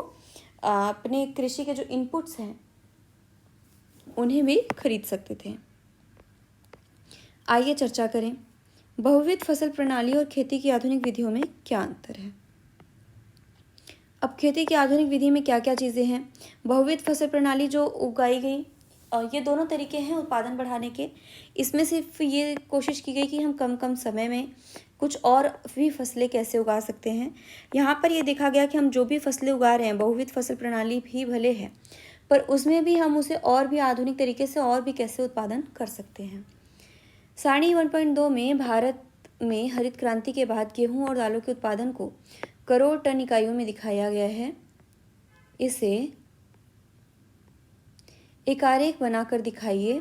अपने कृषि के जो इनपुट्स हैं उन्हें भी खरीद सकते थे। आइए चर्चा करें, बहुविध फसल प्रणाली और खेती की आधुनिक विधियों में क्या अंतर है। अब खेती की आधुनिक विधि में क्या क्या चीज़ें हैं? बहुविध फसल प्रणाली जो उगाई गई ये दोनों तरीके हैं उत्पादन बढ़ाने के। इसमें सिर्फ ये कोशिश की गई कि हम कम कम समय में कुछ और भी फसलें कैसे उगा सकते हैं। यहाँ पर ये देखा गया कि हम जो भी फसलें उगा रहे हैं, बहुविध फसल प्रणाली भी भले है, पर उसमें भी हम उसे और भी आधुनिक तरीके से और भी कैसे उत्पादन कर सकते हैं। सारणी 1.2 में भारत में हरित क्रांति के बाद गेहूं और दालों के उत्पादन को करोड़ टन इकाइयों में दिखाया गया है। इसे एक आरेख बनाकर दिखाइए।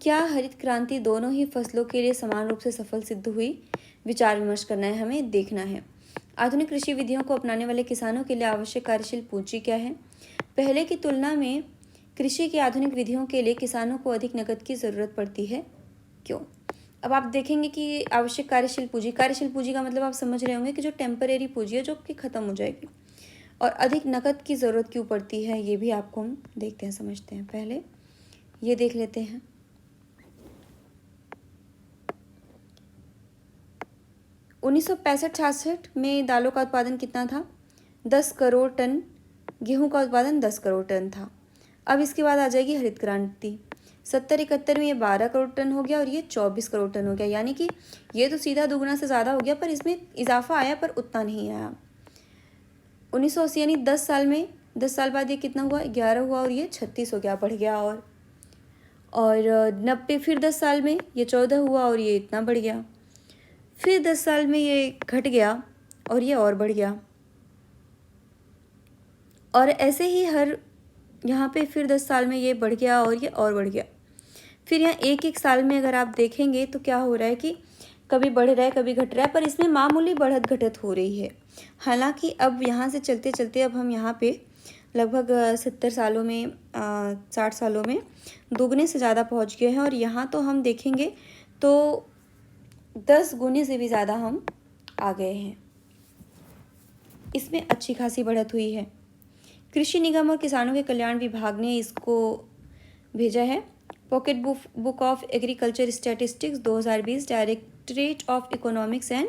क्या हरित क्रांति दोनों ही फसलों के लिए समान रूप से सफल सिद्ध हुई? विचार विमर्श करना है, हमें देखना है। आधुनिक कृषि विधियों को अपनाने वाले किसानों के लिए आवश्यक कार्यशील पूंजी क्या है? पहले की तुलना में कृषि की आधुनिक विधियों के लिए किसानों को अधिक नकद की ज़रूरत पड़ती है, क्यों? अब आप देखेंगे कि आवश्यक कार्यशील पूंजी का मतलब आप समझ रहे होंगे कि जो टेम्परेरी पूंजी है, जो कि ख़त्म हो जाएगी। और अधिक नकद की ज़रूरत क्यों पड़ती है, ये भी आपको हम देखते हैं, समझते हैं। पहले ये देख लेते हैं। 1965-66 में दालों का उत्पादन कितना था? 10 करोड़ टन। गेहूं का उत्पादन 10 करोड़ टन था। अब इसके बाद आ जाएगी हरित क्रांति। 70-71 में ये 12 करोड़ टन हो गया और ये 24 करोड़ टन हो गया, यानी कि ये तो सीधा दुगना से ज़्यादा हो गया, पर इसमें इजाफा आया पर उतना नहीं आया। 1980 यानी 10 साल में, 10 साल बाद ये कितना हुआ? 11 हुआ और ये 36 हो गया, बढ़ गया। और 90, फिर 10 साल में ये 14 हुआ और ये इतना बढ़ गया। फिर 10 साल में ये घट गया और ये और बढ़ गया। और ऐसे ही हर यहाँ पे फिर 10 साल में ये बढ़ गया और ये और बढ़ गया। फिर यहाँ एक एक साल में अगर आप देखेंगे तो क्या हो रहा है कि कभी बढ़ रहा है, कभी घट रहा है, पर इसमें मामूली बढ़त घटत हो रही है। हालांकि अब यहाँ से चलते चलते अब हम यहाँ पे लगभग 70 सालों में 60 सालों में दोगुने से ज़्यादा पहुँच गए हैं। और यहाँ तो हम देखेंगे तो 10 गुने से भी ज़्यादा हम आ गए हैं। इसमें अच्छी खासी बढ़त हुई है। कृषि निगम और किसानों के कल्याण विभाग ने इसको भेजा है। Pocket book of agriculture statistics 2020, directorate of economics and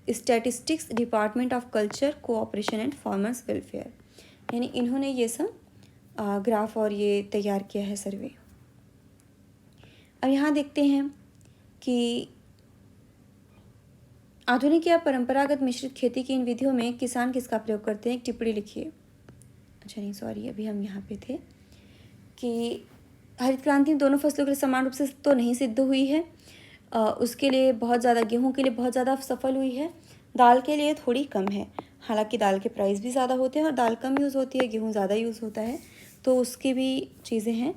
statistics, department of culture, cooperation and farmers welfare, यानी इन्होंने ये सब ग्राफ और ये तैयार किया है सर्वे। अब यहाँ देखते हैं कि आधुनिक या परंपरागत मिश्रित खेती की इन विधियों में किसान किसका प्रयोग करते हैं? एक टिप्पणी लिखिए। अच्छा नहीं, सॉरी, अभी हम यहाँ पे थे कि हरित क्रांति दोनों फसलों के लिए समान रूप से तो नहीं सिद्ध हुई है। उसके लिए बहुत ज़्यादा, गेहूं के लिए बहुत ज़्यादा सफल हुई है, दाल के लिए थोड़ी कम है। हालांकि दाल के प्राइस भी ज़्यादा होते हैं और दाल कम यूज़ होती है, गेहूं ज़्यादा यूज़ होता है, तो उसकी भी चीज़ें हैं।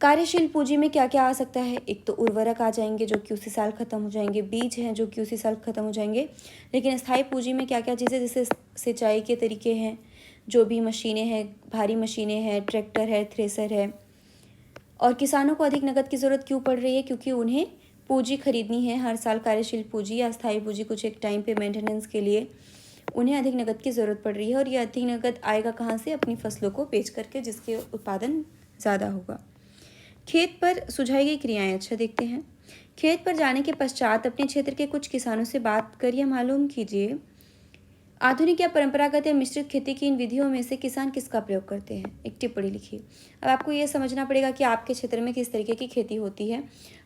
कार्यशील पूंजी में क्या क्या आ सकता है? एक तो उर्वरक आ जाएंगे जो कि उसी साल ख़त्म हो जाएंगे, बीज हैं जो कि उसी साल ख़त्म हो जाएंगे। लेकिन स्थायी पूंजी में क्या क्या चीज़ें, जैसे सिंचाई के तरीके हैं, जो भी मशीनें हैं, भारी मशीनें हैं, ट्रैक्टर है, थ्रेसर है। और किसानों को अधिक नकद की ज़रूरत क्यों पड़ रही है? क्योंकि उन्हें पूंजी खरीदनी है हर साल। कार्यशील पूंजी या स्थायी पूंजी कुछ एक टाइम पे मेंटेनेंस के लिए उन्हें अधिक नकद की ज़रूरत पड़ रही है। और ये अधिक नकद आएगा कहाँ से? अपनी फसलों को बेच करके, जिसके उत्पादन ज़्यादा होगा। खेत पर सुझाई गई क्रियाएं, अच्छा देखते हैं। खेत पर जाने के पश्चात अपने क्षेत्र के कुछ किसानों से बात करिए, मालूम कीजिए आधुनिक या परंपरागत या मिश्रित खेती की इन विधियों में से किसान किसका प्रयोग करते हैं? एक टिप्पणी लिखिए। अब आपको ये समझना पड़ेगा कि आपके क्षेत्र में किस तरीके की खेती होती है।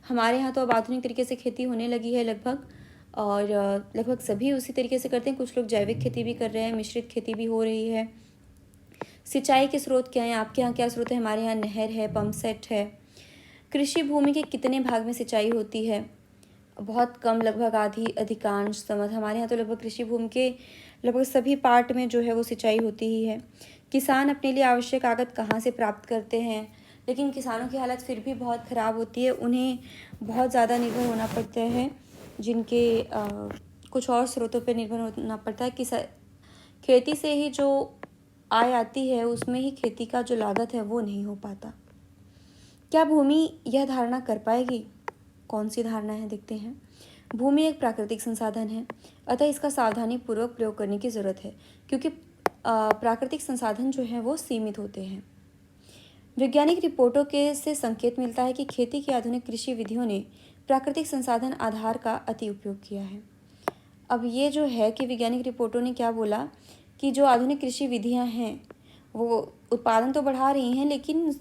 हमारे यहाँ तो अब आधुनिक तरीके से खेती होने लगी है लगभग, और लगभग सभी उसी तरीके से करते हैं। कुछ लोग जैविक खेती भी कर रहे हैं, मिश्रित खेती भी हो रही है। सिंचाई के स्रोत क्या हैं? आपके यहाँ क्या स्रोत है? हमारे यहाँ नहर है, पंप सेट है। कृषि भूमि के कितने भाग में सिंचाई होती है? बहुत कम, लगभग आधी, अधिकांश समय। हमारे यहाँ तो लगभग कृषि भूमि के लगभग सभी पार्ट में जो है वो सिंचाई होती ही है। किसान अपने लिए आवश्यक आगत कहाँ से प्राप्त करते हैं? लेकिन किसानों की हालत फिर भी बहुत ख़राब होती है, उन्हें बहुत ज़्यादा निर्भर होना पड़ता है, जिनके कुछ और स्रोतों पर निर्भर होना पड़ता है। खेती से ही जो आय आती है उसमें ही खेती का जो लागत है वो नहीं हो पाता। क्या भूमि यह धारणा कर पाएगी? कौन सी धारणा है, देखते हैं। भूमि एक प्राकृतिक संसाधन है, अतः इसका सावधानी पूर्वक प्रयोग करने की ज़रूरत है, क्योंकि प्राकृतिक संसाधन जो हैं वो सीमित होते हैं। वैज्ञानिक रिपोर्टों के से संकेत मिलता है कि खेती की आधुनिक कृषि विधियों ने प्राकृतिक संसाधन आधार का अति उपयोग किया है। अब ये जो है कि वैज्ञानिक रिपोर्टों ने क्या बोला कि जो आधुनिक कृषि विधियाँ हैं वो उत्पादन तो बढ़ा रही हैं, लेकिन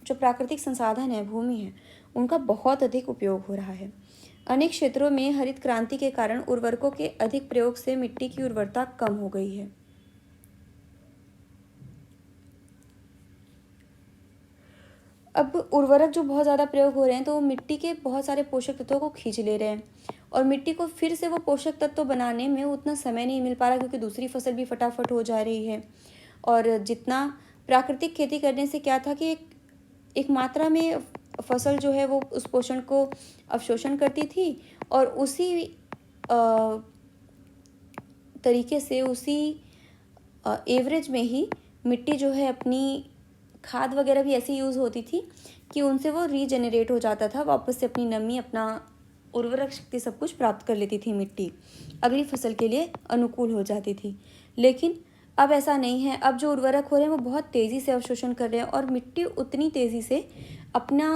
जो प्राकृतिक संसाधन है, भूमि है, उनका बहुत अधिक उपयोग हो रहा है। अनेक क्षेत्रों में हरित क्रांति के कारण उर्वरकों के अधिक प्रयोग से मिट्टी की उर्वरता कम हो गई है। अब उर्वरक जो बहुत ज़्यादा प्रयोग हो रहे हैं तो वो मिट्टी के बहुत सारे पोषक तत्वों को खींच ले रहे हैं और मिट्टी को फिर से वो पोषक तत्व बनाने में उतना समय नहीं मिल पा रहा, क्योंकि दूसरी फसल भी फटाफट हो जा रही है। और जितना प्राकृतिक खेती करने से क्या था कि एक मात्रा में फसल जो है वो उस पोषण को अवशोषण करती थी और उसी तरीके से, उसी एवरेज में ही मिट्टी जो है अपनी खाद वगैरह भी ऐसी यूज़ होती थी कि उनसे वो रीजेनरेट हो जाता था, वापस से अपनी नमी, अपना उर्वरक शक्ति सब कुछ प्राप्त कर लेती थी मिट्टी, अगली फसल के लिए अनुकूल हो जाती थी। लेकिन अब ऐसा नहीं है। अब जो उर्वरक हो रहे हैं वो बहुत तेज़ी से अवशोषण कर रहे हैं और मिट्टी उतनी तेज़ी से अपना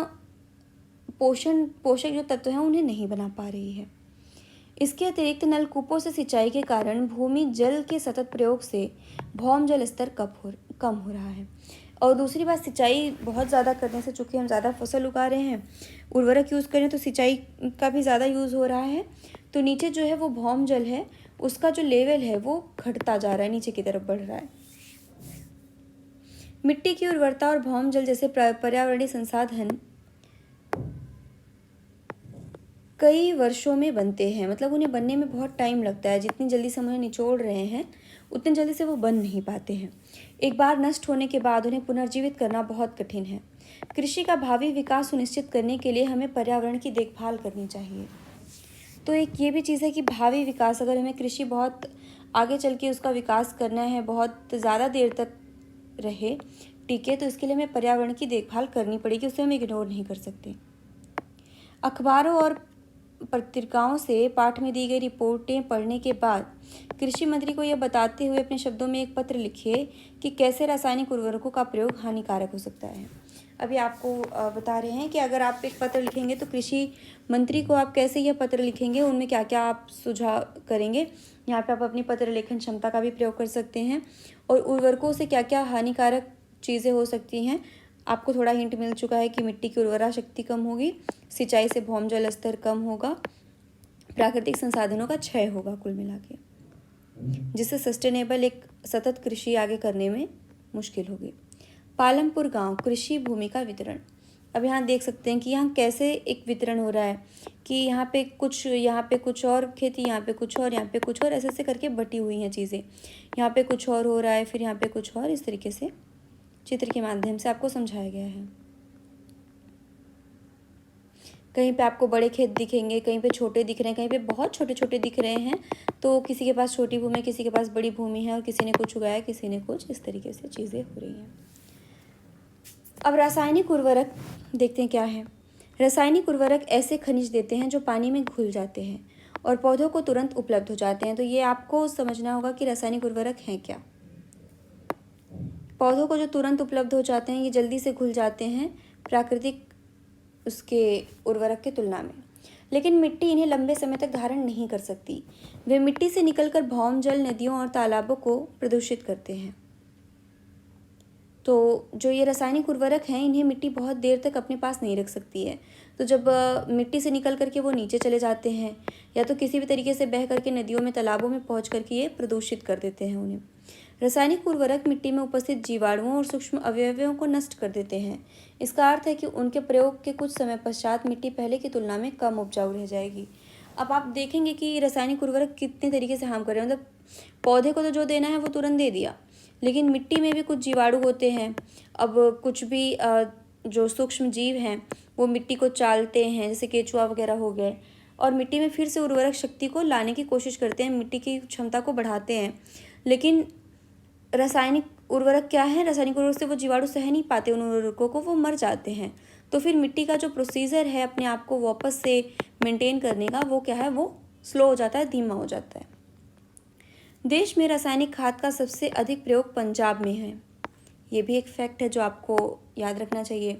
पोषक जो तत्व हैं उन्हें नहीं बना पा रही है। इसके अतिरिक्त नलकूपों से सिंचाई के कारण भूमि जल के सतत प्रयोग से भौम जल स्तर कम हो रहा है। और दूसरी बात, सिंचाई बहुत ज़्यादा करने से, चूँकि हम ज़्यादा फसल उगा रहे हैं, उर्वरक यूज़ कर रहे हैं, तो सिंचाई का भी ज़्यादा यूज़ हो रहा है, तो नीचे जो है वो भौम जल है उसका जो लेवल है वो घटता जा रहा है, नीचे की तरफ बढ़ रहा है। मिट्टी की उर्वरता और भौम जल जैसे पर्यावरणीय संसाधन कई वर्षों में बनते हैं, मतलब उन्हें बनने में बहुत टाइम लगता है। जितनी जल्दी से हम उन्हें निचोड़ रहे हैं उतनी जल्दी से वो बन नहीं पाते हैं। एक बार नष्ट होने के बाद उन्हें पुनर्जीवित करना बहुत कठिन है। कृषि का भावी विकास सुनिश्चित करने के लिए हमें पर्यावरण की देखभाल करनी चाहिए। तो एक ये भी चीज़ है कि भावी विकास, अगर हमें कृषि बहुत आगे चल के उसका विकास करना है, बहुत ज़्यादा देर तक रहे, टिके, तो इसके लिए हमें पर्यावरण की देखभाल करनी पड़ेगी, उसे हम इग्नोर नहीं कर सकते। अखबारों और पत्रिकाओं से पाठ में दी गई रिपोर्टें पढ़ने के बाद कृषि मंत्री को यह बताते हुए अपने शब्दों में एक पत्र लिखिए कि कैसे रासायनिक उर्वरकों का प्रयोग हानिकारक हो सकता है। अभी आपको बता रहे हैं कि अगर आप एक पत्र लिखेंगे तो कृषि मंत्री को आप कैसे यह पत्र लिखेंगे, उनमें क्या क्या आप सुझाव करेंगे। यहाँ पे आप अपनी पत्र लेखन क्षमता का भी प्रयोग कर सकते हैं और उर्वरकों से क्या क्या हानिकारक चीज़ें हो सकती हैं। आपको थोड़ा हिंट मिल चुका है कि मिट्टी की उर्वरा शक्ति कम होगी, सिंचाई से भौम जल स्तर कम होगा, प्राकृतिक संसाधनों का क्षय होगा कुल मिला के, जिससे सस्टेनेबल एक सतत कृषि आगे करने में मुश्किल होगी। पालमपुर गांव कृषि भूमि का वितरण। अब यहाँ देख सकते हैं कि यहाँ कैसे एक वितरण हो रहा है कि यहाँ पे कुछ और खेती, यहाँ पे कुछ और, यहाँ पे कुछ और, ऐसे ऐसे करके बटी हुई हैं चीज़ें। यहाँ पे कुछ और हो रहा है, फिर यहाँ पे कुछ और, इस तरीके से चित्र के माध्यम से आपको समझाया गया है। कहीं पे आपको बड़े खेत दिखेंगे, कहीं पे छोटे दिख रहे हैं, कहीं पे बहुत छोटे छोटे दिख रहे हैं। तो किसी के पास छोटी भूमि, किसी के पास बड़ी भूमि है और किसी ने कुछ उगाया, किसी ने कुछ, इस तरीके से चीज़ें हो रही हैं। अब रासायनिक उर्वरक देखते हैं क्या है। रासायनिक उर्वरक ऐसे खनिज देते हैं जो पानी में घुल जाते हैं और पौधों को तुरंत उपलब्ध हो जाते हैं। तो ये आपको समझना होगा कि रासायनिक उर्वरक हैं क्या। पौधों को जो तुरंत उपलब्ध हो जाते हैं, ये जल्दी से घुल जाते हैं प्राकृतिक उसके उर्वरक की तुलना में, लेकिन मिट्टी इन्हें लंबे समय तक धारण नहीं कर सकती। वे मिट्टी से निकलकर भौम जल, नदियों और तालाबों को प्रदूषित करते हैं। तो जो ये रासायनिक उर्वरक हैं, इन्हें मिट्टी बहुत देर तक अपने पास नहीं रख सकती है। तो जब मिट्टी से निकल करके वो नीचे चले जाते हैं या तो किसी भी तरीके से बह करके नदियों में, तालाबों में पहुंच करके ये प्रदूषित कर देते हैं उन्हें। रासायनिक उर्वरक मिट्टी में उपस्थित जीवाणुओं और सूक्ष्म अवयवों को नष्ट कर देते हैं। इसका अर्थ है कि उनके प्रयोग के कुछ समय पश्चात मिट्टी पहले की तुलना में कम उपजाऊ रह जाएगी। अब आप देखेंगे कि रासायनिक उर्वरक कितने तरीके से हार्म कर रहे हैं। मतलब पौधे को तो जो देना है वो तुरंत दे दिया, लेकिन मिट्टी में भी कुछ जीवाणु होते हैं। अब कुछ भी जो सूक्ष्म जीव हैं वो मिट्टी को चालते हैं, जैसे केचुआ वगैरह हो गए, और मिट्टी में फिर से उर्वरक शक्ति को लाने की कोशिश करते हैं, मिट्टी की क्षमता को बढ़ाते हैं। लेकिन रासायनिक उर्वरक क्या है, रासायनिक उर्वरक से वो जीवाणु सह नहीं पाते उन उर्वरकों को, वो मर जाते हैं। तो फिर मिट्टी का जो प्रोसीजर है अपने आप को वापस से मेंटेन करने का, वो क्या है, वो स्लो हो जाता है, धीमा हो जाता है। देश में रासायनिक खाद का सबसे अधिक प्रयोग पंजाब में है। ये भी एक फैक्ट है जो आपको याद रखना चाहिए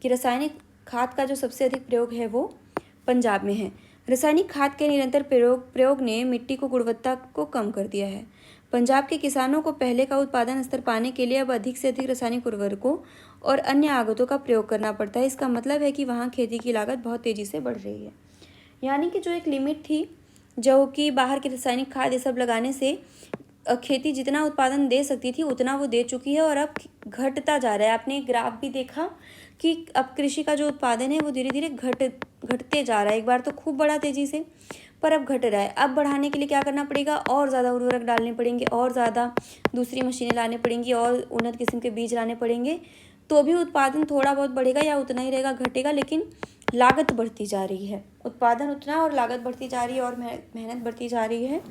कि रासायनिक खाद का जो सबसे अधिक प्रयोग है वो पंजाब में है। रासायनिक खाद के निरंतर प्रयोग ने मिट्टी को गुणवत्ता को कम कर दिया है। पंजाब के किसानों को पहले का उत्पादन स्तर पाने के लिए अब अधिक से अधिक रासायनिक उर्वरकों और अन्य आगतों का प्रयोग करना पड़ता है। इसका मतलब है कि वहाँ खेती की लागत बहुत तेज़ी से बढ़ रही है। यानी कि जो एक लिमिट थी, जो कि बाहर के रासायनिक खाद ये सब लगाने से खेती जितना उत्पादन दे सकती थी उतना वो दे चुकी है और अब घटता जा रहा है। आपने ग्राफ भी देखा कि अब कृषि का जो उत्पादन है वो धीरे धीरे घटते जा रहा है। एक बार तो खूब बढ़ा तेजी से, पर अब घट रहा है। अब बढ़ाने के लिए क्या करना पड़ेगा, और ज़्यादा उर्वरक डालने पड़ेंगे, और ज़्यादा दूसरी मशीनें लाने पड़ेंगी, और उन्नत किस्म के बीज लाने पड़ेंगे, तो भी उत्पादन थोड़ा बहुत बढ़ेगा या उतना ही रहेगा, घटेगा, लेकिन लागत बढ़ती जा रही है। उत्पादन उतना और लागत बढ़ती जा रही है और मेहनत बढ़ती जा रही है,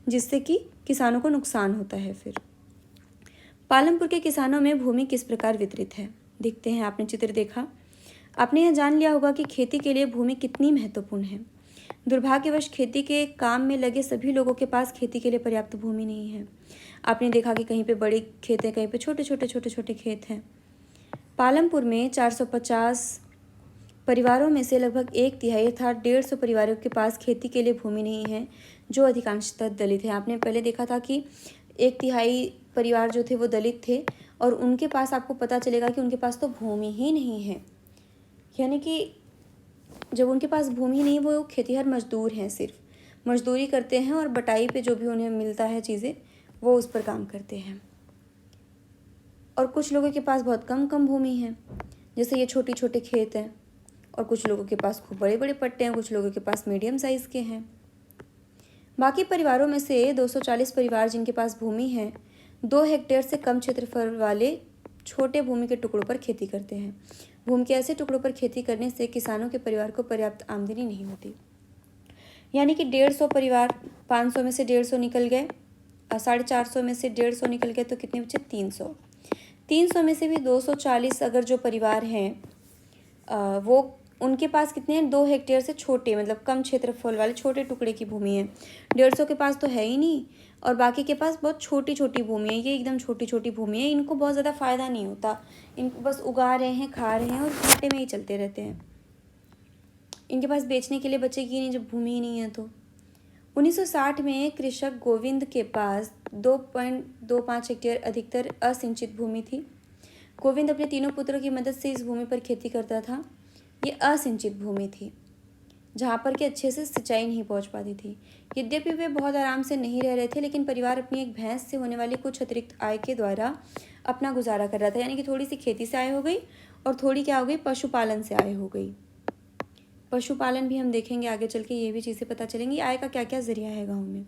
जिससे कि किसानों को नुकसान होता है। फिर पालमपुर के किसानों में भूमि किस प्रकार वितरित है, देखते हैं। आपने चित्र देखा, आपने यह जान लिया होगा कि खेती के लिए भूमि कितनी महत्वपूर्ण है। दुर्भाग्यवश खेती के काम में लगे सभी लोगों के पास खेती के लिए पर्याप्त भूमि नहीं है। आपने देखा कि कहीं पे बड़े खेत हैं, कहीं पे छोटे छोटे खेत हैं। पालमपुर में 450 परिवारों में से लगभग 1/3 अर्थात 150 परिवारों के पास खेती के लिए भूमि नहीं है, जो अधिकांशतः दलित है। आपने पहले देखा था कि 1/3 परिवार जो थे वो दलित थे, और उनके पास आपको पता चलेगा कि उनके पास तो भूमि ही नहीं है। यानी कि जब उनके पास भूमि नहीं, वो खेतीहर मजदूर हैं, सिर्फ मजदूरी करते हैं और बटाई पे जो भी उन्हें मिलता है चीज़ें वो उस पर काम करते हैं। और कुछ लोगों के पास बहुत कम भूमि है, जैसे ये छोटे खेत हैं, और कुछ लोगों के पास खूब बड़े बड़े पट्टे हैं, कुछ लोगों के पास मीडियम साइज़ के हैं। बाकी परिवारों में से 240 परिवार जिनके पास भूमि है, 2 हेक्टेयर से कम क्षेत्रफल वाले छोटे भूमि के टुकड़ों पर खेती करते हैं। भूमि के ऐसे टुकड़ों पर खेती करने से किसानों के परिवार को पर्याप्त आमदनी नहीं होती। यानी कि 150 परिवार, 500 में से 150 निकल गए, 450 में से 150 निकल गए, तो कितने बचे? 300 में से भी 240 अगर जो परिवार हैं वो उनके पास कितने हैं? 2 हेक्टेयर से छोटे, मतलब कम क्षेत्रफल वाले छोटे टुकड़े की भूमि है। 150 के पास तो है ही नहीं, और बाकी के पास बहुत छोटी भूमि है। ये एकदम छोटी भूमि है, इनको बहुत ज़्यादा फ़ायदा नहीं होता, इनको बस उगा रहे हैं, खा रहे हैं और घाटे में ही चलते रहते हैं। इनके पास बेचने के लिए बचेगी नहीं जब भूमि ही नहीं है तो। 1960 में कृषक गोविंद के पास 2.25 हेक्टेयर अधिकतर असिंचित भूमि थी। गोविंद अपने तीनों पुत्रों की मदद से इस भूमि पर खेती करता था। ये असिंचित भूमि थी, जहाँ पर कि अच्छे से सिंचाई नहीं पहुँच पाती थी। यद्यपि वे बहुत आराम से नहीं रह रहे थे, लेकिन परिवार अपनी एक भैंस से होने वाली कुछ अतिरिक्त आय के द्वारा अपना गुजारा कर रहा था। यानी कि थोड़ी सी खेती से आय हो गई और थोड़ी क्या हो गई? पशुपालन से आय हो गई। पशुपालन भी हम देखेंगे आगे चल के, ये भी चीज़ें पता चलेंगी आय का क्या क्या जरिया है गाँव में।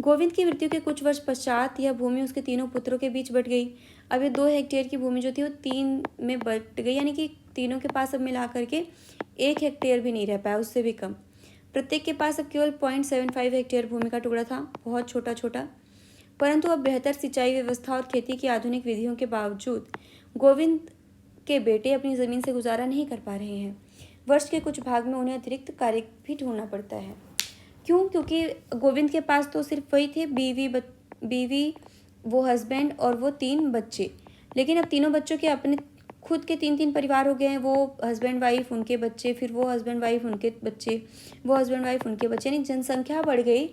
गोविंद की मृत्यु के कुछ वर्ष पश्चात यह भूमि उसके तीनों पुत्रों के बीच बंट गई। अब ये 2 हेक्टेयर की भूमि जो थी वो 3 में बंट गई, यानी कि तीनों के पास अब मिला करके 1 हेक्टेयर भी नहीं रह पाया, उससे भी कम। प्रत्येक के पास अब केवल 0.75 हेक्टेयर भूमि का टुकड़ा था, बहुत छोटा। परंतु अब बेहतर सिंचाई व्यवस्था और खेती की आधुनिक विधियों के बावजूद गोविंद के बेटे अपनी ज़मीन से गुजारा नहीं कर पा रहे हैं। वर्ष के कुछ भाग में उन्हें अतिरिक्त कार्य भी ढूंढना पड़ता है। क्यों? क्योंकि गोविंद के पास तो सिर्फ वही थे, बीवी, वो हस्बैंड और वो 3 बच्चे। लेकिन अब तीनों बच्चों के अपने खुद के 3 परिवार हो गए हैं। वो हस्बैंड वाइफ, उनके बच्चे, फिर वो हस्बैंड वाइफ, उनके बच्चे, वो हस्बैंड वाइफ, उनके बच्चे, यानी जनसंख्या बढ़ गई।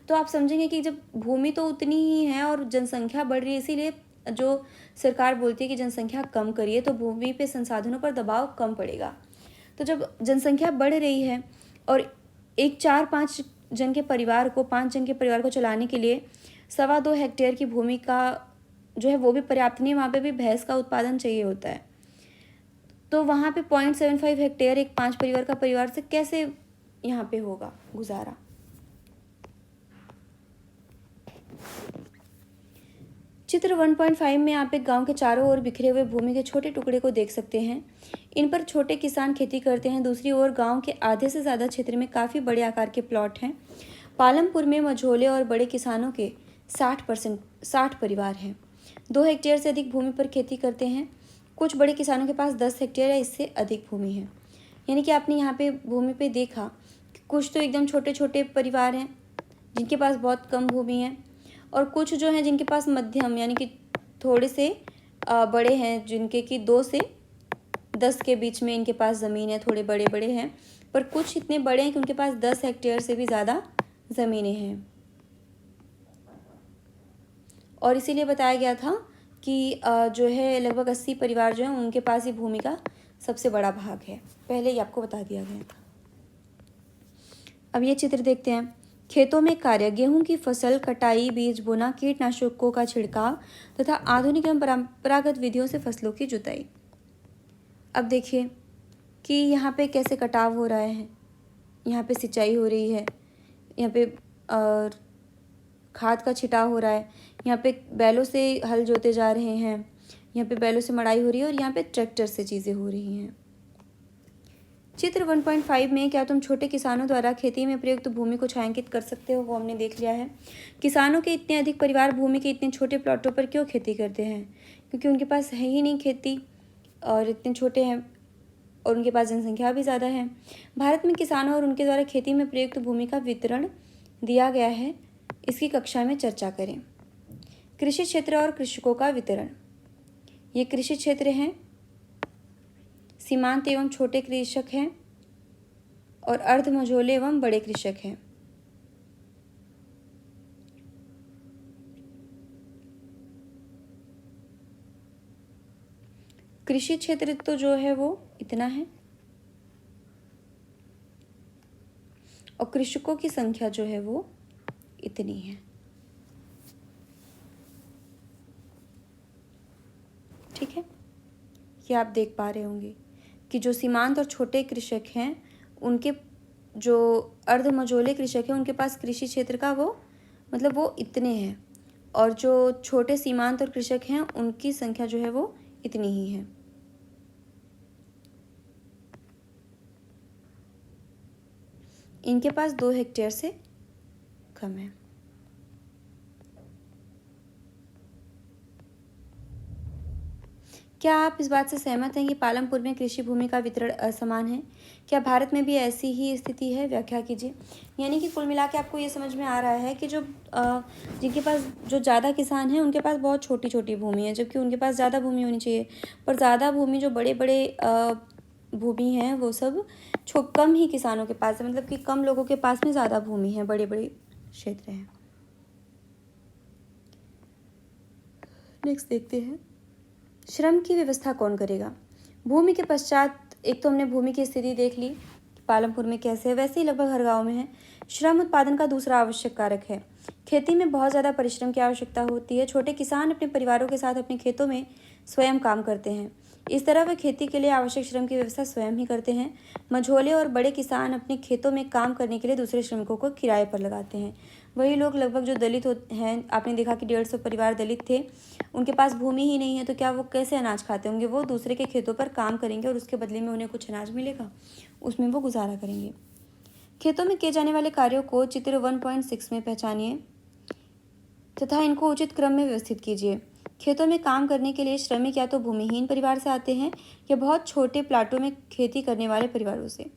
तो आप समझेंगे कि जब भूमि तो उतनी ही है और जनसंख्या बढ़ रही है, इसीलिए जो सरकार बोलती है कि जनसंख्या कम करिए, तो भूमि पे संसाधनों पर दबाव कम पड़ेगा। तो जब जनसंख्या बढ़ रही है और एक 4-5 जन के परिवार को 5 जन के परिवार को चलाने के लिए 2.25 हेक्टेयर की भूमि का जो है वो भी पर्याप्त नहीं है। वहाँ पे भी भैंस का उत्पादन चाहिए होता है, तो वहाँ पे 0.75 हेक्टेयर एक 5 परिवार का परिवार से कैसे यहाँ पे होगा गुजारा। चित्र 1.5 में आप एक गांव के चारों ओर बिखरे हुए भूमि के छोटे टुकड़े को देख सकते हैं। इन पर छोटे किसान खेती करते हैं। दूसरी ओर गांव के आधे से ज़्यादा क्षेत्र में काफ़ी बड़े आकार के प्लॉट हैं। पालमपुर में मझोले और बड़े किसानों के 60 परिवार हैं। 2 हेक्टेयर से अधिक भूमि पर खेती करते हैं। कुछ बड़े किसानों के पास 10 हेक्टेयर या इससे अधिक भूमि है। यानी कि आपने यहाँ पे भूमि पे देखा कि कुछ तो एकदम छोटे परिवार हैं जिनके पास बहुत कम भूमि है, और कुछ जो हैं जिनके पास मध्यम, यानी कि थोड़े से बड़े हैं, जिनके कि 2 से 10 के बीच में इनके पास ज़मीन है, थोड़े बड़े हैं। पर कुछ इतने बड़े हैं कि उनके पास 10 हेक्टेयर से भी ज़्यादा ज़मीनें हैं। और इसीलिए बताया गया था कि जो है लगभग 80 परिवार जो हैं उनके पास ही भूमि का सबसे बड़ा भाग है। पहले ही आपको बता दिया गया था। अब ये चित्र देखते हैं। खेतों में कार्य, गेहूं की फसल कटाई, बीज बोना, कीटनाशकों का छिड़काव तथा आधुनिक एवं परंपरागत विधियों से फसलों की जुताई। अब देखिए कि यहाँ पे कैसे कटाव हो रहा है, यहाँ पे सिंचाई हो रही है, यहाँ पे खाद का छिटाव हो रहा है, यहाँ पे बैलों से हल जोते जा रहे हैं, यहाँ पे बैलों से मड़ाई हो रही है और यहाँ पे ट्रैक्टर से चीज़ें हो रही हैं। चित्र 1.5 में क्या तुम छोटे किसानों द्वारा खेती में प्रयुक्त भूमि को छायांकित कर सकते हो, वो हमने देख लिया है। किसानों के इतने अधिक परिवार भूमि के इतने छोटे प्लॉटों पर क्यों खेती करते हैं? क्योंकि उनके पास है ही नहीं खेती और इतने छोटे हैं और उनके पास जनसंख्या भी ज़्यादा है। भारत में किसानों और उनके द्वारा खेती में प्रयुक्त भूमि का वितरण दिया गया है, इसकी कक्षा में चर्चा करें। कृषि क्षेत्र और कृषकों का वितरण। ये कृषि क्षेत्र हैं, सीमांत एवं छोटे कृषक हैं और अर्ध मझोले एवं बड़े कृषक हैं। कृषि क्षेत्र तो जो है वो इतना है और कृषकों की संख्या जो है वो इतनी है। ठीक है, ये आप देख पा रहे होंगे कि जो सीमांत और छोटे कृषक हैं उनके, जो अर्ध मझोले कृषक हैं उनके पास कृषि क्षेत्र का वो मतलब वो इतने हैं और जो छोटे सीमांत और कृषक हैं उनकी संख्या जो है वो इतनी ही है। इनके पास 2 हेक्टेयर से कम है। क्या आप इस बात से सहमत हैं कि पालमपुर में कृषि भूमि का वितरण असमान है? क्या भारत में भी ऐसी ही स्थिति है? व्याख्या कीजिए। यानी कि कुल मिला के आपको ये समझ में आ रहा है कि जो जिनके पास जो ज़्यादा किसान हैं उनके पास बहुत छोटी छोटी भूमि है, जबकि उनके पास ज़्यादा भूमि होनी चाहिए, पर ज़्यादा भूमि जो बड़े बड़े भूमि हैं वो सब कम ही किसानों के पास है, मतलब कि कम लोगों के पास में ज़्यादा भूमि है, बड़े बड़े क्षेत्र हैं। नेक्स्ट देखते हैं, श्रम की व्यवस्था कौन करेगा? भूमि के पश्चात एक तो हमने भूमि की स्थिति देख ली पालमपुर में कैसे है, वैसे ही लगभग हर गांव में है। श्रम उत्पादन का दूसरा आवश्यक कारक है। खेती में बहुत ज़्यादा परिश्रम की आवश्यकता होती है। छोटे किसान अपने परिवारों के साथ अपने खेतों में स्वयं काम करते हैं। इस तरह वे खेती के लिए आवश्यक श्रम की व्यवस्था स्वयं ही करते हैं। मझोले और बड़े किसान अपने खेतों में काम करने के लिए दूसरे श्रमिकों को किराए पर लगाते हैं। वही लोग लगभग जो दलित हैं, आपने देखा कि 150 परिवार दलित थे, उनके पास भूमि ही नहीं है, तो क्या वो कैसे अनाज खाते होंगे? वो दूसरे के खेतों पर काम करेंगे और उसके बदले में उन्हें कुछ अनाज मिलेगा, उसमें वो गुजारा करेंगे। खेतों में किए जाने वाले कार्यों को चित्र 1.6 में पहचानिए तथा इनको उचित क्रम में व्यवस्थित कीजिए। खेतों में काम करने के लिए श्रमिक या तो भूमिहीन परिवार से आते हैं या बहुत छोटे प्लाटों में खेती करने वाले परिवारों से।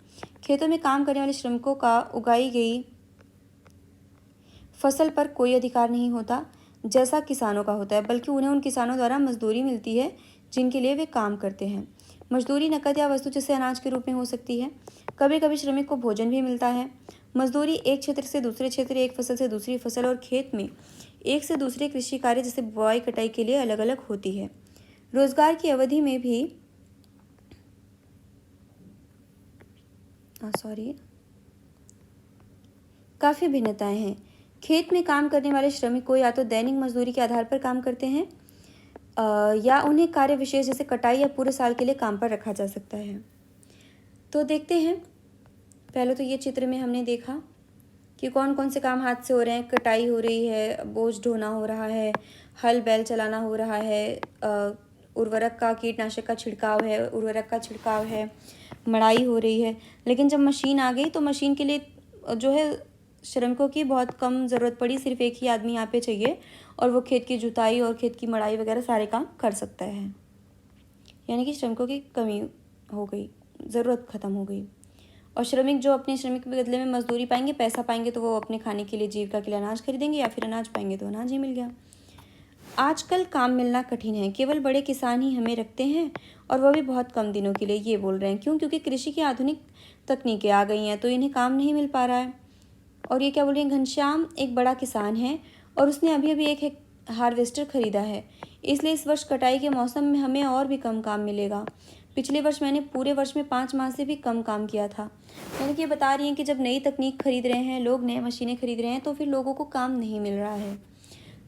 खेतों में काम करने वाले श्रमिकों का उगाई गई फसल पर कोई अधिकार नहीं होता जैसा किसानों का होता है, बल्कि उन्हें उन किसानों द्वारा मजदूरी मिलती है जिनके लिए वे काम करते हैं। मजदूरी नकद या वस्तु जैसे अनाज के रूप में हो सकती है। कभी कभी श्रमिक को भोजन भी मिलता है। मजदूरी एक क्षेत्र से दूसरे क्षेत्र, एक फसल से दूसरी फसल और खेत में एक से दूसरे कृषि कार्य जैसे बुआई कटाई के लिए अलग अलग होती है। रोजगार की अवधि में भी काफ़ी भिन्नताएं हैं। खेत में काम करने वाले श्रमिक को या तो दैनिक मजदूरी के आधार पर काम करते हैं या उन्हें कार्य विशेष जैसे कटाई या पूरे साल के लिए काम पर रखा जा सकता है। तो देखते हैं, पहले तो ये चित्र में हमने देखा कि कौन कौन से काम हाथ से हो रहे हैं। कटाई हो रही है, बोझ ढोना हो रहा है, हल बैल चलाना हो रहा है, उर्वरक का कीटनाशक का छिड़काव है, उर्वरक का छिड़काव है, मड़ाई हो रही है। लेकिन जब मशीन आ गई तो मशीन के लिए जो है श्रमिकों की बहुत कम ज़रूरत पड़ी, सिर्फ एक ही आदमी यहाँ पे चाहिए और वो खेत की जुताई और खेत की मड़ाई वगैरह सारे काम कर सकता है। यानी कि श्रमिकों की कमी हो गई, ज़रूरत ख़त्म हो गई। और श्रमिक जो अपने श्रमिक के बदले में मजदूरी पाएंगे, पैसा पाएंगे, तो वो अपने खाने के लिए, जीविका के लिए अनाज खरीदेंगे, या फिर अनाज पाएंगे तो अनाज ही मिल गया। आजकल काम मिलना कठिन है, केवल बड़े किसान ही हमें रखते हैं और वह भी बहुत कम दिनों के लिए। ये बोल रहे हैं क्यों? क्योंकि कृषि की आधुनिक तकनीकें आ गई हैं तो इन्हें काम नहीं मिल पा रहा है। और ये क्या बोल रही हैं, घनश्याम एक बड़ा किसान है और उसने अभी अभी हार्वेस्टर खरीदा है, इसलिए इस वर्ष कटाई के मौसम में हमें और भी कम काम मिलेगा। पिछले वर्ष मैंने पूरे वर्ष में 5 माह से भी कम काम किया था। यानी कि ये बता रही हैं कि जब नई तकनीक खरीद रहे हैं लोग, नई मशीनें खरीद रहे हैं, तो फिर लोगों को काम नहीं मिल रहा है।